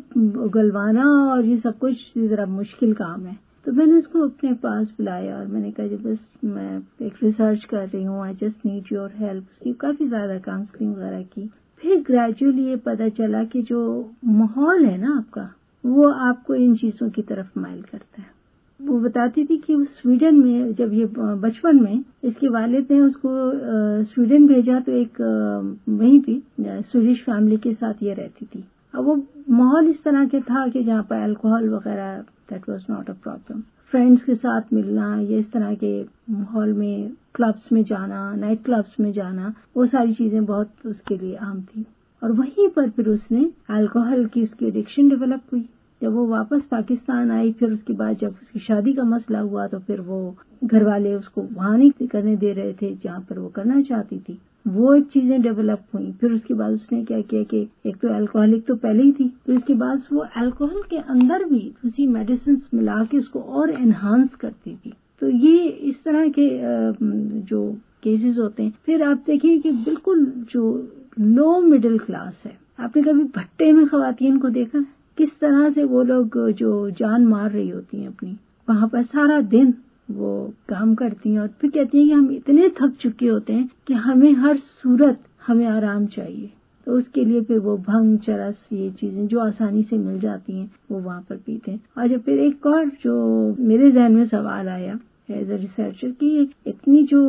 اگلوانا اور یہ سب کچھ ذرا مشکل کام ہے. تو میں نے اس کو اپنے پاس بلایا اور میں نے کہا جی بس میں ایک ریسرچ کر رہی ہوں, I just need your help. اس کی کافی زیادہ کاؤنسلنگ وغیرہ کی. پھر گریجولی یہ پتا چلا کہ جو ماحول ہے نا آپ کا, وہ آپ کو ان چیزوں کی طرف مائل کرتا ہے. وہ بتاتی تھی کہ سویڈن میں جب یہ بچپن میں اس کے والد نے اس کو سویڈن بھیجا تو ایک وہیں پہ سویڈش فیملی کے ساتھ یہ رہتی تھی. اب وہ ماحول اس طرح کے تھا کہ جہاں پر الکوہول وغیرہ that was not a problem. Friends کے ساتھ ملنا, یہ اس طرح کے ماحول میں کلبس میں جانا, نائٹ کلبس میں جانا, وہ ساری چیزیں بہت اس کے لیے عام تھی. اور وہیں پر پھر اس نے الکوہول کی اس کی ایڈکشن ڈیولپ ہوئی. جب وہ واپس پاکستان آئی, پھر اس کے بعد جب اس کی شادی کا مسئلہ ہوا تو پھر وہ گھر والے اس کو وہاں نہیں کرنے دے رہے تھے جہاں پر وہ کرنا چاہتی تھی. وہ ایک چیزیں ڈیولپ ہوئی. پھر اس کے بعد اس نے کیا کیا کہ ایک تو الکوہولک تو پہلے ہی تھی, پھر اس کے بعد وہ الکوہول کے اندر بھی دوسری میڈیسنز ملا کے اس کو اور انہانس کرتی تھی. تو یہ اس طرح کے جو کیسز ہوتے ہیں. پھر آپ دیکھیے کہ بالکل جو لو مڈل کلاس ہے, آپ نے کبھی بھٹے میں خواتین کو دیکھا ہے کس طرح سے وہ لوگ جو جان مار رہی ہوتی ہیں اپنی, وہاں پر سارا دن وہ کام کرتی ہیں اور پھر کہتی ہیں کہ ہم اتنے تھک چکے ہوتے ہیں کہ ہمیں ہر صورت ہمیں آرام چاہیے. تو اس کے لیے پھر وہ بھنگ, چرس, یہ چیزیں جو آسانی سے مل جاتی ہیں وہ وہاں پر پیتے ہیں. اور جب پھر ایک اور جو میرے ذہن میں سوال آیا ایز اے ریسرچر کہ اتنی جو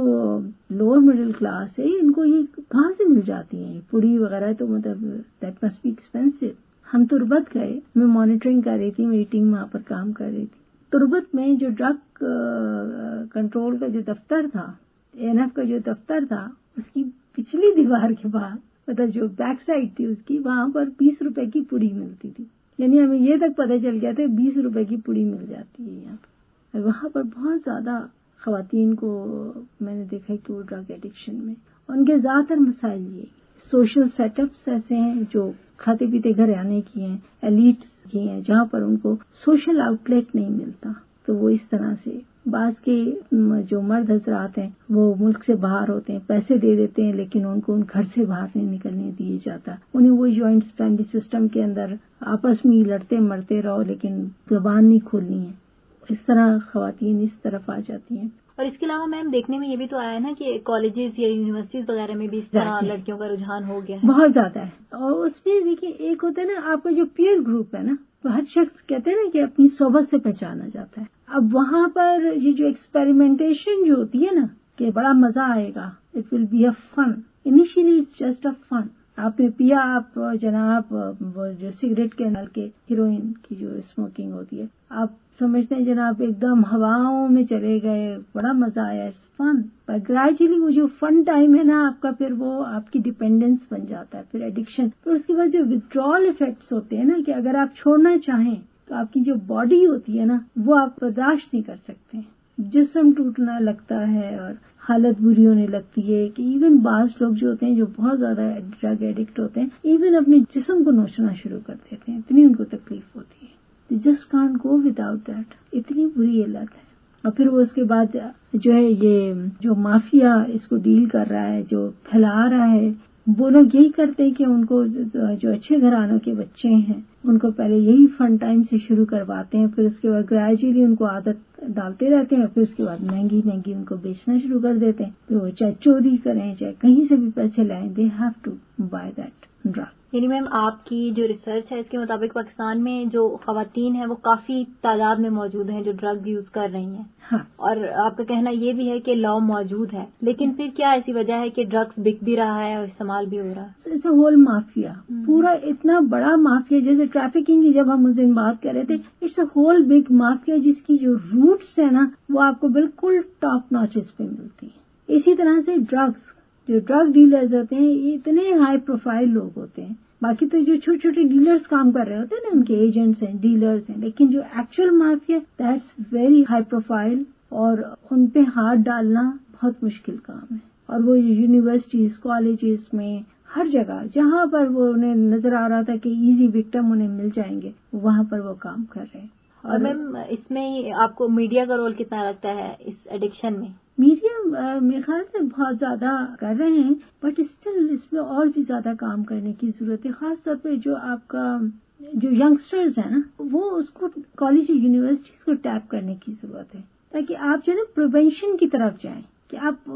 لوور مڈل کلاس ہے ان کو یہ کہاں سے مل جاتی ہیں پوڑی وغیرہ, تو مطلب دیٹ مسٹ بی ایکسپینسو. ہم تربت گئے, میں مانیٹرنگ کر رہی تھی, میری ٹیم وہاں پر کام کر رہی تھی. تربت میں جو ڈرگ کنٹرول کا جو دفتر تھا, ANF کا جو دفتر تھا, اس کی پچھلی دیوار کے بعد مطلب جو بیک سائڈ تھی اس کی, وہاں پر 20 روپے کی پوڑی ملتی تھی. یعنی ہمیں یہ تک پتہ چل گیا تھا 20 روپے کی پوڑی مل جاتی ہے یہاں پر. وہاں پر بہت زیادہ خواتین کو میں نے دیکھا کہ وہ ڈرگ ایڈکشن میں, ان کے زیادہ تر مسائل یہ سوشل سیٹ اپس ایسے ہیں جو کھاتے پیتے گھر آنے کی ہیں, ایلیٹ کی ہیں, جہاں پر ان کو سوشل آؤٹ لیٹ نہیں ملتا. تو وہ اس طرح سے بعض کے جو مرد حضرات ہیں وہ ملک سے باہر ہوتے ہیں, پیسے دے دیتے ہیں لیکن ان کو ان گھر سے باہر نہیں نکلنے دیے جاتا. انہیں وہ جوائنٹ فیملی سسٹم کے اندر آپس میں لڑتے مرتے رہو لیکن زبان نہیں کھولنی ہے. اس طرح خواتین اس طرف آ جاتی ہیں. اور اس کے علاوہ میم دیکھنے میں یہ بھی تو آیا ہے نا کہ کالجز یا یونیورسٹیز وغیرہ میں بھی اس طرح لڑکیوں کا رجحان ہو گیا ہے, بہت زیادہ ہے. اور اس میں دیکھیے ایک ہوتا ہے نا آپ کا جو پیئر گروپ ہے نا, تو ہر شخص کہتے ہیں نا کہ اپنی صحبت سے پہچانا جاتا ہے. اب وہاں پر یہ جو ایکسپیریمنٹیشن جو ہوتی ہے نا کہ بڑا مزہ آئے گا, it will be a fun, initially it's just a fun. آپ نے پیا, آپ جناب وہ جو سگریٹ کے نال کے ہیروئن کی جو اسموکنگ ہوتی ہے, آپ سمجھتے ہیں جناب ایک دم ہواؤں میں چلے گئے, بڑا مزہ آیا, اٹس فن. پر گریجولی وہ جو فن ٹائم ہے نا آپ کا, پھر وہ آپ کی ڈیپینڈنس بن جاتا ہے, پھر ایڈکشن. پھر اس کے بعد جو ودرال افیکٹس ہوتے ہیں نا کہ اگر آپ چھوڑنا چاہیں تو آپ کی جو باڈی ہوتی ہے نا وہ آپ برداشت نہیں کر سکتے, جسم ٹوٹنا لگتا ہے اور حالت بری ہونے لگتی ہے. کہ ایون بعض لوگ جو ہوتے ہیں جو بہت زیادہ ڈرگ ایڈکٹ ہوتے ہیں, ایون اپنے جسم کو نوچنا شروع کر دیتے ہیں, اتنی ان کو تکلیف ہوتی ہے. They just can't go without that. اتنی بری علت ہے. اور پھر وہ اس کے بعد جو ہے یہ جو مافیا اس کو ڈیل کر رہا ہے, جو پھیلا رہا ہے, وہ لوگ یہی کرتے ہیں کہ ان کو جو اچھے گھرانوں کے بچے ہیں ان کو پہلے یہی فن ٹائم سے شروع کرواتے ہیں، پھر اس کے بعد گریجولی ان کو عادت ڈالتے رہتے ہیں، پھر اس کے بعد مہنگی مہنگی ان کو بیچنا شروع کر دیتے ہیں، پھر وہ چاہے چوری کریں چاہے کہیں سے بھی پیسے لائیں، they have to buy that drug. یعنی میم آپ کی جو ریسرچ ہے اس کے مطابق پاکستان میں جو خواتین ہیں وہ کافی تعداد میں موجود ہیں جو ڈرگ یوز کر رہی ہیں. ہاں. اور آپ کا کہنا یہ بھی ہے کہ لا موجود ہے، لیکن پھر کیا ایسی وجہ ہے کہ ڈرگس بک بھی رہا ہے اور استعمال بھی ہو رہا ہے؟ اٹس اے ہول مافیا، پورا اتنا بڑا مافیا. جیسے ٹریفکنگ کی جب ہم اس دن بات کر رہے تھے، it's a whole big mafia جس کی جو روٹس ہے نا وہ آپ کو بالکل ٹاپ ناچز پہ ملتی ہیں. اسی طرح سے ڈرگس، جو ڈرگ ڈیلرز ہوتے ہیں یہ اتنے ہائی پروفائل لوگ ہوتے ہیں. باقی تو جو چھوٹے چھوٹے ڈیلرز کام کر رہے ہوتے ہیں نا ان کے ایجنٹس ہیں، ڈیلرز ہیں، لیکن جو actual mafia that's very high profile اور ان پہ ہاتھ ڈالنا بہت مشکل کام ہے. اور وہ یونیورسٹیز کالجز میں ہر جگہ جہاں پر وہ انہیں نظر آ رہا تھا کہ ایزی وکٹم انہیں مل جائیں گے وہاں پر وہ کام کر رہے ہیں. اور میم اس میں آپ کو میڈیا کا رول کتنا لگتا ہے اس ایڈکشن میں؟ میڈیا میرے خیال سے بہت زیادہ کر رہے ہیں، بٹ اسٹل اس میں اور بھی زیادہ کام کرنے کی ضرورت ہے. خاص طور پہ جو آپ کا جو ینگسٹرز ہیں نا وہ اس کو کالج یونیورسٹیز کو ٹیپ کرنے کی ضرورت ہے تاکہ آپ جو ہے نا پریونشن کی طرف جائیں، کہ آپ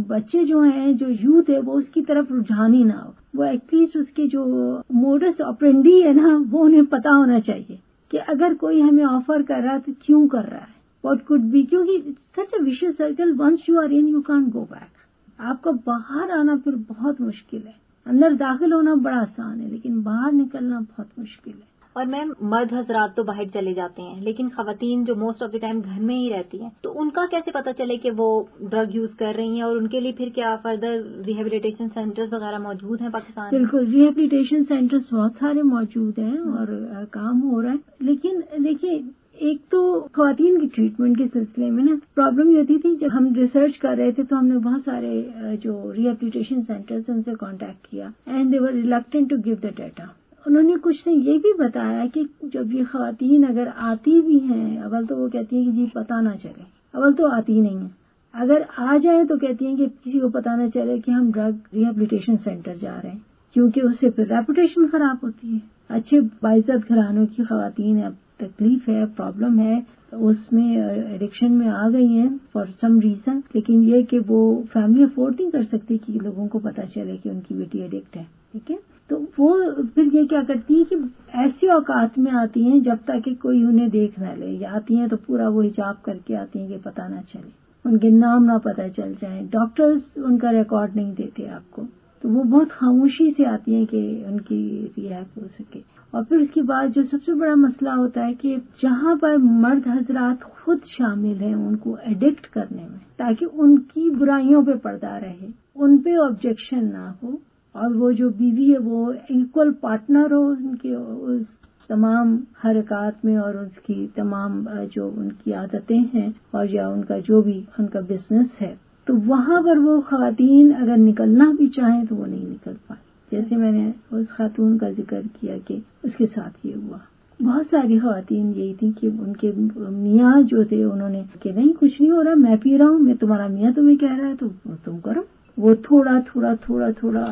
بچے جو ہیں جو یوتھ ہے وہ اس کی طرف رجحان ہی نہ ہو. وہ ایٹ لیسٹ اس کے جو موڈس آپرینڈی ہے نا وہ انہیں پتا ہونا چاہیے کہ اگر کوئی ہمیں آفر کر رہا ہے تو کیوں کر رہا ہے، واٹ کوڈ بی. کیونکہ such a vicious circle, once you are in you can't go back. آپ کا باہر آنا پھر بہت مشکل ہے. اندر داخل ہونا بڑا آسان ہے لیکن باہر نکلنا بہت مشکل ہے. اور میم مرد حضرات تو باہر چلے جاتے ہیں لیکن خواتین جو موسٹ آف دی ٹائم گھر میں ہی رہتی ہیں تو ان کا کیسے پتہ چلے کہ وہ ڈرگ یوز کر رہی ہیں، اور ان کے لیے پھر کیا فردر ریہیبلیٹیشن سینٹرز وغیرہ موجود ہیں پاکستان میں؟ بالکل، ریہیبلیٹیشن سینٹرز بہت سارے موجود ہیں اور کام ہو رہا ہے. لیکن دیکھیے ایک تو خواتین کی ٹریٹمنٹ کے سلسلے میں نا پرابلم یہ ہوتی تھی. جب ہم ریسرچ کر رہے تھے تو ہم نے بہت سارے جو ریہیبلیٹیشن سینٹرز ان سے کانٹیکٹ کیا and they were reluctant to give the data. انہوں نے کچھ نے یہ بھی بتایا کہ جب یہ خواتین اگر آتی بھی ہیں اول تو وہ کہتی ہیں کہ جی پتہ نہ چلے، اول تو آتی نہیں ہیں. اگر آ جائے تو کہتی ہیں کہ کسی کو پتہ نہ چلے کہ ہم ڈرگ ریہیبلیٹیشن سینٹر جا رہے ہیں، کیونکہ اس سے پھر ریپوٹیشن خراب ہوتی ہے. اچھے باعزت گھرانوں کی خواتین ہیں، تکلیف ہے، پرابلم ہے، اس میں ایڈکشن میں آ گئی ہیں فار سم ریزن، لیکن یہ کہ وہ فیملی افورڈ نہیں کر سکتی کہ لوگوں کو پتہ چلے کہ ان کی بیٹی ایڈکٹ ہے. ٹھیک ہے، تو وہ پھر یہ کیا کرتی ہیں کہ ایسے اوقات میں آتی ہیں جب تک کہ کوئی انہیں دیکھ نہ لے، یا آتی ہیں تو پورا وہ حجاب کر کے آتی ہیں کہ پتہ نہ چلے، ان کے نام نہ پتہ چل جائیں، ڈاکٹرز ان کا ریکارڈ نہیں دیتے آپ کو، تو وہ بہت خاموشی سے آتی ہیں کہ ان کی ریہیب ہو سکے. اور پھر اس کے بعد جو سب سے بڑا مسئلہ ہوتا ہے کہ جہاں پر مرد حضرات خود شامل ہیں ان کو ایڈکٹ کرنے میں، تاکہ ان کی برائیوں پہ پردہ رہے، ان پہ آبجیکشن نہ ہو، اور وہ جو بیوی ہے وہ ایکول پارٹنر ہو ان کے اس تمام حرکات میں اور اس کی تمام جو ان کی عادتیں ہیں اور یا ان کا جو بھی ان کا بزنس ہے. تو وہاں پر وہ خواتین اگر نکلنا بھی چاہیں تو وہ نہیں نکل پاتی. جیسے میں نے اس خاتون کا ذکر کیا کہ اس کے ساتھ یہ ہوا. بہت ساری خواتین یہی تھی کہ ان کے میاں جو تھے انہوں نے کہ نہیں کچھ نہیں ہو رہا، میں پی رہا ہوں، میں تمہارا میاں تمہیں کہہ رہا ہے تو تم کرو. وہ تھوڑا تھوڑا تھوڑا تھوڑا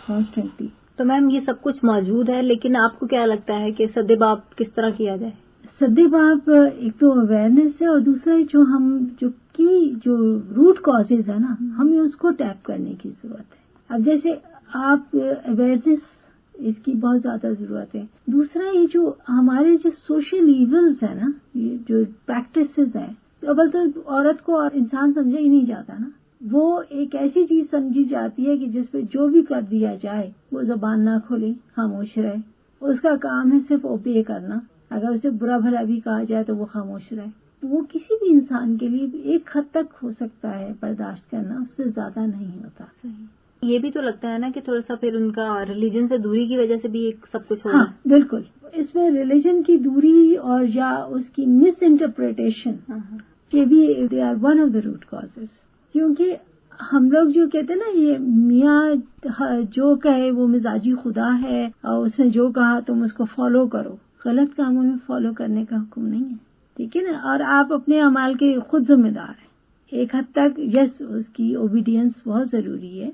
کانسٹنٹلی. تو میم یہ سب کچھ موجود ہے، لیکن آپ کو کیا لگتا ہے کہ سد باب کس طرح کیا جائے؟ سد باب ایک تو اویئرنیس ہے اور دوسرا جو ہم جو روٹ کازز ہے نا ہمیں اس کو ٹیپ کرنے کی ضرورت ہے. اب جیسے آپ اویئرنیس اس کی بہت زیادہ ضرورت ہے. دوسرا یہ جو ہمارے جو سوشل ایونز ہیں نا، یہ جو پریکٹسز ہیں، اول تو عورت کو اور انسان سمجھا ہی نہیں جاتا نا، وہ ایک ایسی چیز سمجھی جاتی ہے کہ جس پہ جو بھی کر دیا جائے وہ زبان نہ کھولے، خاموش رہے. اس کا کام ہے صرف اوبے کرنا. اگر اسے برا بھلا بھی کہا جائے تو وہ خاموش رہے. وہ کسی بھی انسان کے لیے ایک حد تک ہو سکتا ہے برداشت کرنا، اس سے زیادہ نہیں ہوتا. یہ بھی تو لگتا ہے نا کہ تھوڑا سا پھر ان کا ریلیجن سے دوری کی وجہ سے بھی ایک سب کچھ ہو رہا ہے. ہاں بالکل، اس میں ریلیجن کی دوری اور یا اس کی مس انٹرپریٹیشن کے بھی they are one of the root causes. کیونکہ ہم لوگ جو کہتے ہیں نا یہ میاں جو کہے وہ مزاجی خدا ہے اور اس نے جو کہا تم اس کو فالو کرو. غلط کاموں میں فالو کرنے کا حکم نہیں ہے، ٹھیک ہے نا. اور آپ اپنے اعمال کے خود ذمہ دار ہیں ایک حد تک. یس اس کی اوبیڈینس بہت ضروری ہے،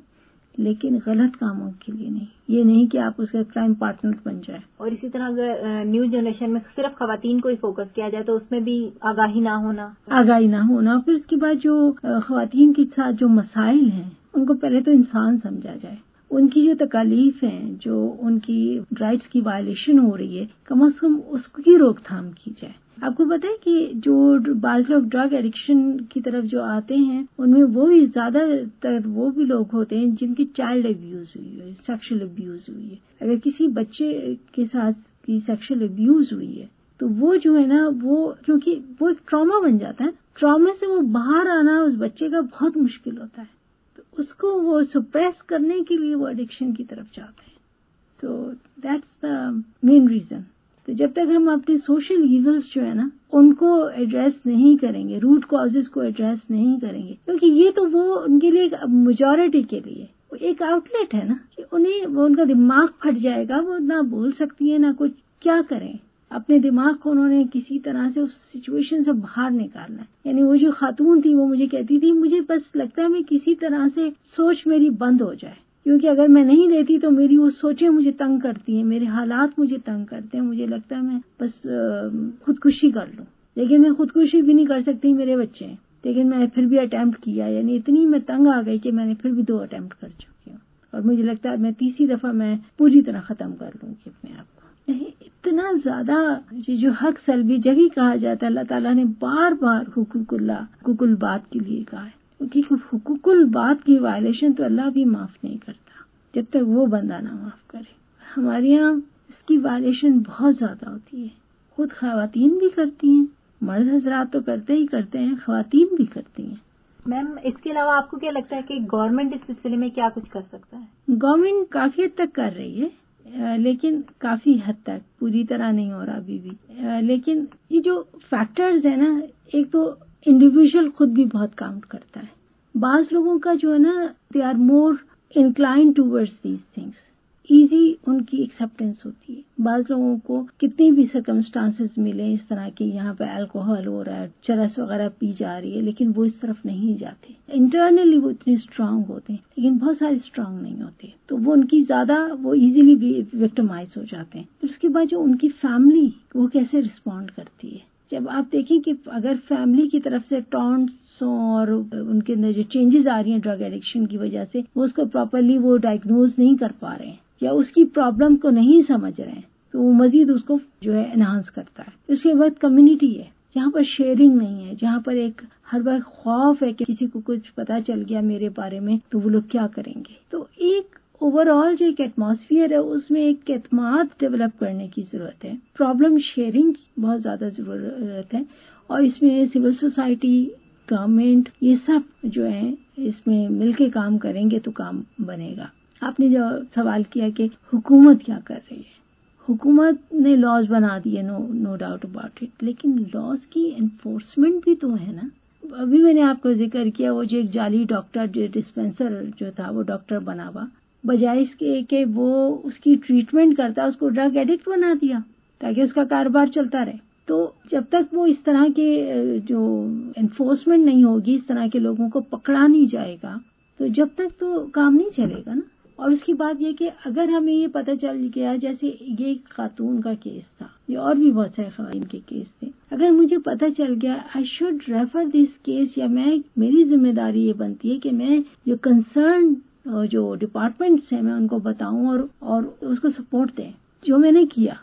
لیکن غلط کاموں کے لیے نہیں. یہ نہیں کہ آپ اس کا کرائم پارٹنر بن جائیں. اور اسی طرح اگر نیو جنریشن میں صرف خواتین کو ہی فوکس کیا جائے تو اس میں بھی آگاہی نہ ہونا. پھر اس کے بعد جو خواتین کے ساتھ جو مسائل ہیں ان کو پہلے تو انسان سمجھا جائے. ان کی جو تکالیف ہیں, جو ان کی رائٹس کی وائلیشن ہو رہی ہے, کم از کم اس کی روک تھام کی جائے. آپ کو پتہ ہے کہ جو بعض لوگ ڈرگ ایڈکشن کی طرف جو آتے ہیں ان میں وہ بھی زیادہ تر وہ بھی لوگ ہوتے ہیں جن کی چائلڈ ابیوز ہوئی ہے, سیکشل ابیوز ہوئی ہے. اگر کسی بچے کے ساتھ کی سیکشل ابیوز ہوئی ہے تو وہ جو ہے نا وہ کیونکہ وہ ایک ٹراما بن جاتا ہے, ٹراما سے وہ باہر آنا اس بچے کا بہت مشکل ہوتا ہے. تو اس کو وہ سپریس کرنے کے لیے وہ ایڈکشن کی طرف جاتے ہیں. تو دیٹس دا مین ریزن. تو جب تک ہم اپنے سوشل ایونٹس جو ہے نا ان کو ایڈریس نہیں کریں گے, روٹ کازز کو ایڈریس نہیں کریں گے, کیونکہ یہ تو وہ ان کے لیے میجورٹی کے لیے ایک آؤٹ لیٹ ہے نا کہ انہیں وہ ان کا دماغ پھٹ جائے گا, وہ نہ بول سکتی ہیں نہ کچھ. کیا کریں, اپنے دماغ کو انہوں نے کسی طرح سے اس سچویشن سے باہر نکالنا ہے. یعنی وہ جو خاتون تھی وہ مجھے کہتی تھی مجھے بس لگتا ہے میں کسی طرح سے سوچ میری بند ہو جائے, کیونکہ اگر میں نہیں لیتی تو میری وہ سوچیں مجھے تنگ کرتی ہیں, میرے حالات مجھے تنگ کرتے ہیں, مجھے لگتا ہے میں بس خودکشی کر لوں. لیکن میں خودکشی بھی نہیں کر سکتی, میرے بچے ہیں. لیکن میں پھر بھی اٹیمپٹ کیا, یعنی اتنی میں تنگ آ گئی کہ میں نے پھر بھی 2 اٹیمپٹ کر چکی ہوں, اور مجھے لگتا ہے میں تیسری دفعہ میں پوری طرح ختم کر لوں گی اپنے آپ کو. اتنا زیادہ جو حق سلبی جب ہی کہا جاتا ہے, اللہ تعالیٰ نے بار بار حقوق البات کے لیے کہا ہے, کیونکہ حقوق البات کی وائلیشن تو اللہ بھی معاف نہیں کرتا جب تک وہ بندہ نہ معاف کرے. ہمارے یہاں اس کی وائلیشن بہت زیادہ ہوتی ہے. خود خواتین بھی کرتی ہیں, مرد حضرات تو کرتے ہی کرتے ہیں, خواتین بھی کرتی ہیں. میم اس کے علاوہ آپ کو کیا لگتا ہے کہ گورنمنٹ اس سلسلے میں کیا کچھ کر سکتا ہے؟ گورنمنٹ کافی حد تک کر رہی ہے, لیکن کافی حد تک, پوری طرح نہیں ہو رہا ابھی بھی. لیکن یہ جو فیکٹرز ہیں نا, ایک تو انڈیویجول خود بھی بہت کاؤنٹ کرتا ہے. بعض لوگوں کا جو ہے نا they are more inclined towards these things, easy ان کی ایکسپٹینس ہوتی ہے. بعض لوگوں کو کتنی بھی سرکمسٹانسز ملیں اس طرح کے, یہاں پہ الکوہول ہو رہا ہے, چرس وغیرہ پی جا رہی ہے, لیکن وہ اس طرف نہیں جاتے. انٹرنلی وہ اتنے اسٹرانگ ہوتے ہیں, لیکن بہت سارے اسٹرانگ نہیں ہوتے, تو وہ ان کی زیادہ وہ ایزیلی وکٹمائز ہو جاتے ہیں. پھر اس کے بعد جو ان کی فیملی وہ کیسے رسپونڈ کرتی ہے. جب آپ دیکھیں کہ اگر فیملی کی طرف سے ٹانٹس اور ان کے اندر جو چینجز آ رہی ہیں ڈرگ ایڈکشن کی وجہ سے, وہ اس کو پراپرلی وہ ڈائگنوز نہیں کر پا رہے ہیں یا اس کی پرابلم کو نہیں سمجھ رہے ہیں, تو وہ مزید اس کو جو ہے انہانس کرتا ہے. اس کے بعد کمیونٹی ہے جہاں پر شیئرنگ نہیں ہے, جہاں پر ایک ہر وقت خوف ہے کہ کسی کو کچھ پتا چل گیا میرے بارے میں تو وہ لوگ کیا کریں گے. تو ایک اوور آل جو ایک ایٹماسفیئر ہے اس میں ایک اعتماد ڈیولپ کرنے کی ضرورت ہے. پرابلم شیئرنگ کی بہت زیادہ ضرورت ہے, اور اس میں سول سوسائٹی, گورنمنٹ, یہ سب جو ہیں اس میں مل کے کام کریں گے تو کام بنے گا. آپ نے جو سوال کیا کہ حکومت کیا کر رہی ہے, حکومت نے لاز بنا دیے, نو ڈاؤٹ اباؤٹ اٹ, لیکن لاز کی انفورسمنٹ بھی تو ہے نا. ابھی میں نے آپ کو ذکر کیا وہ جو ایک جعلی ڈاکٹر جو ڈسپینسر جو تھا وہ ڈاکٹر بنا ہوا, بجائے اس کے کہ وہ اس کی ٹریٹمنٹ کرتا اس کو ڈرگ ایڈکٹ بنا دیا تاکہ اس کا کاروبار چلتا رہے. تو جب تک وہ اس طرح کے جو انفورسمنٹ نہیں ہوگی, اس طرح کے لوگوں کو پکڑا نہیں جائے گا, تو جب تک تو کام نہیں چلے گا نا. اور اس کی بات یہ کہ اگر ہمیں یہ پتہ چل گیا, جیسے یہ خاتون کا کیس تھا, یہ اور بھی بہت سارے خواتین کے کیس تھے, اگر مجھے پتہ چل گیا I should refer this case, یا میری ذمہ داری یہ بنتی ہے کہ میں جو کنسرن جو ڈپارٹمنٹس ہیں میں ان کو بتاؤں اور اس کو سپورٹ دیں, جو میں نے کیا.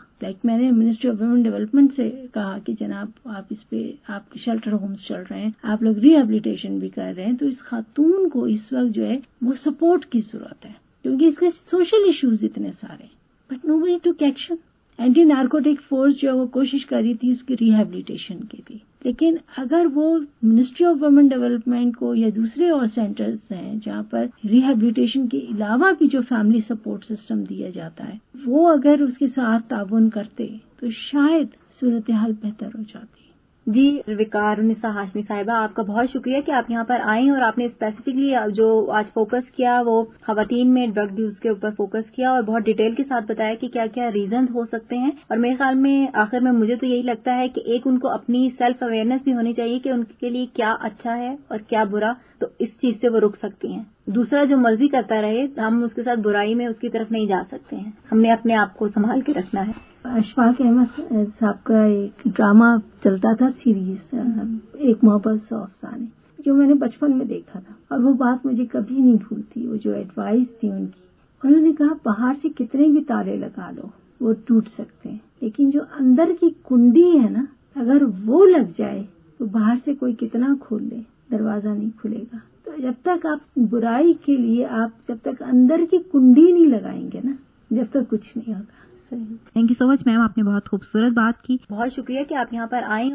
میں نے منسٹری آف ویمن ڈیولپمنٹ سے کہا کہ جناب آپ اس پہ آپ کے شیلٹر ہومز چل رہے ہیں, آپ لوگ ریہیبلیٹیشن بھی کر رہے ہیں, تو اس خاتون کو اس وقت جو ہے وہ سپورٹ کی ضرورت ہے, کیونکہ اس کے سوشل ایشوز اتنے سارے. بٹ نوبڈی ٹوک ایکشن. اینٹی نارکوٹک فورس جو ہے وہ کوشش کر رہی تھی اس کی ریہیبلیٹیشن کے لیے, لیکن اگر وہ منسٹری آف ویمن ڈیولپمنٹ کو یا دوسرے اور سینٹرز ہیں جہاں پر ریہیبلیٹیشن کے علاوہ بھی جو فیملی سپورٹ سسٹم دیا جاتا ہے, وہ اگر اس کے ساتھ تعاون کرتے تو شاید صورتحال بہتر ہو جاتی. جی وقار النساء ہاشمی صاحبہ، آپ کا بہت شکریہ کہ آپ یہاں پر آئیں اور آپ نے اسپیسیفکلی جو آج فوکس کیا وہ خواتین میں ڈرگ یوز کے اوپر فوکس کیا اور بہت ڈیٹیل کے ساتھ بتایا کہ کیا کیا ریزنز ہو سکتے ہیں. اور میرے خیال میں آخر میں مجھے تو یہی لگتا ہے کہ ایک ان کو اپنی سیلف اویئرنیس بھی ہونی چاہیے کہ ان کے لیے کیا اچھا ہے اور کیا برا، تو اس چیز سے وہ رک سکتی ہیں. دوسرا جو مرضی کرتا رہے، ہم اس کے ساتھ برائی میں اس کی طرف نہیں جا سکتے ہیں، ہم نے اپنے آپ کو سنبھال کے رکھنا ہے. اشفاق احمد صاحب کا ایک ڈرامہ چلتا تھا سیریز، ایک محبت 100 افسانے، جو میں نے بچپن میں دیکھا تھا اور وہ بات مجھے کبھی نہیں بھولتی. وہ جو ایڈوائز تھی ان کی، انہوں نے کہا باہر سے کتنے بھی تالے لگا لو وہ ٹوٹ سکتے ہیں، لیکن جو اندر کی کنڈی ہے نا، اگر وہ لگ جائے تو باہر سے کوئی کتنا کھول لے دروازہ نہیں کھلے گا. تو جب تک آپ برائی کے لیے آپ جب تک اندر کی کنڈی نہیں لگائیں گے نا، جب تک کچھ نہیں ہوگا. تھینک یو سو مچ میم، آپ نے بہت خوبصورت بات کی. بہت شکریہ کہ آپ یہاں پر آئیں.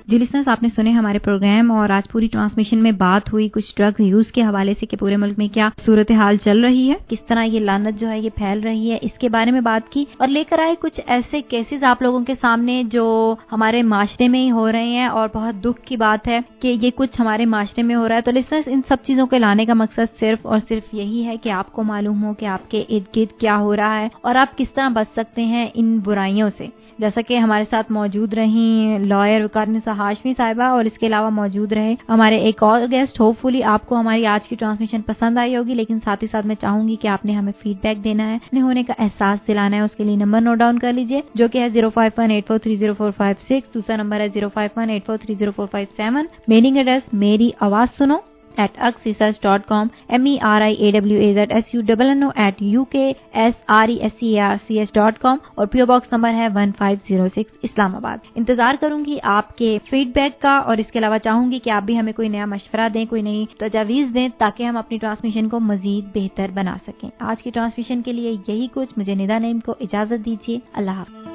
جی لسنرز، آپ نے سنے ہمارے پروگرام اور آج پوری ٹرانسمیشن میں بات ہوئی کچھ ڈرگ یوز کے حوالے سے کہ پورے ملک میں کیا صورتحال چل رہی ہے، کس طرح یہ لعنت جو ہے یہ پھیل رہی ہے، اس کے بارے میں بات کی اور لے کر آئے کچھ ایسے کیسز آپ لوگوں کے سامنے جو ہمارے معاشرے میں ہی ہو رہے ہیں اور بہت دکھ کی بات ہے کہ یہ کچھ ہمارے معاشرے میں ہو رہا ہے. تو لسنرز، ان سب چیزوں کے لانے کا مقصد صرف اور صرف یہی ہے کہ آپ کو معلوم ہو کہ آپ کے ارد گرد کیا ہو رہا ہے اور آپ کس طرح بچ سکتے ہیں ان برائیوں سے. جیسا کہ ہمارے ساتھ موجود رہیں لائر وقار النساء ہاشمی صاحبہ اور اس کے علاوہ موجود رہے ہمارے ایک اور گیسٹ. ہوپ فلی آپ کو ہماری آج کی ٹرانسمیشن پسند آئی ہوگی، لیکن ساتھ ہی ساتھ میں چاہوں گی کہ آپ نے ہمیں فیڈ بیک دینا ہے، اپنے ہونے کا احساس دلانا ہے. اس کے لیے نمبر نوٹ ڈاؤن کر لیجئے جو کہ ہے 0518430456. دوسرا نمبر ہے 0518430457. میلنگ ایڈریس میری آواز سنو @uksresearch.com MERIWAZSUNNO@UKSRESERCH.com اور پیو باکس نمبر ہے 1506 اسلام آباد. انتظار کروں گی آپ کے فیڈ بیک کا اور اس کے علاوہ چاہوں گی کہ آپ بھی ہمیں کوئی نیا مشورہ دیں، کوئی نئی تجاویز دیں تاکہ ہم اپنی ٹرانسمیشن کو مزید بہتر بنا سکیں. آج کی ٹرانسمیشن کے لیے یہی کچھ. مجھے ندا نعیم کو اجازت دیجیے. اللہ حافظ.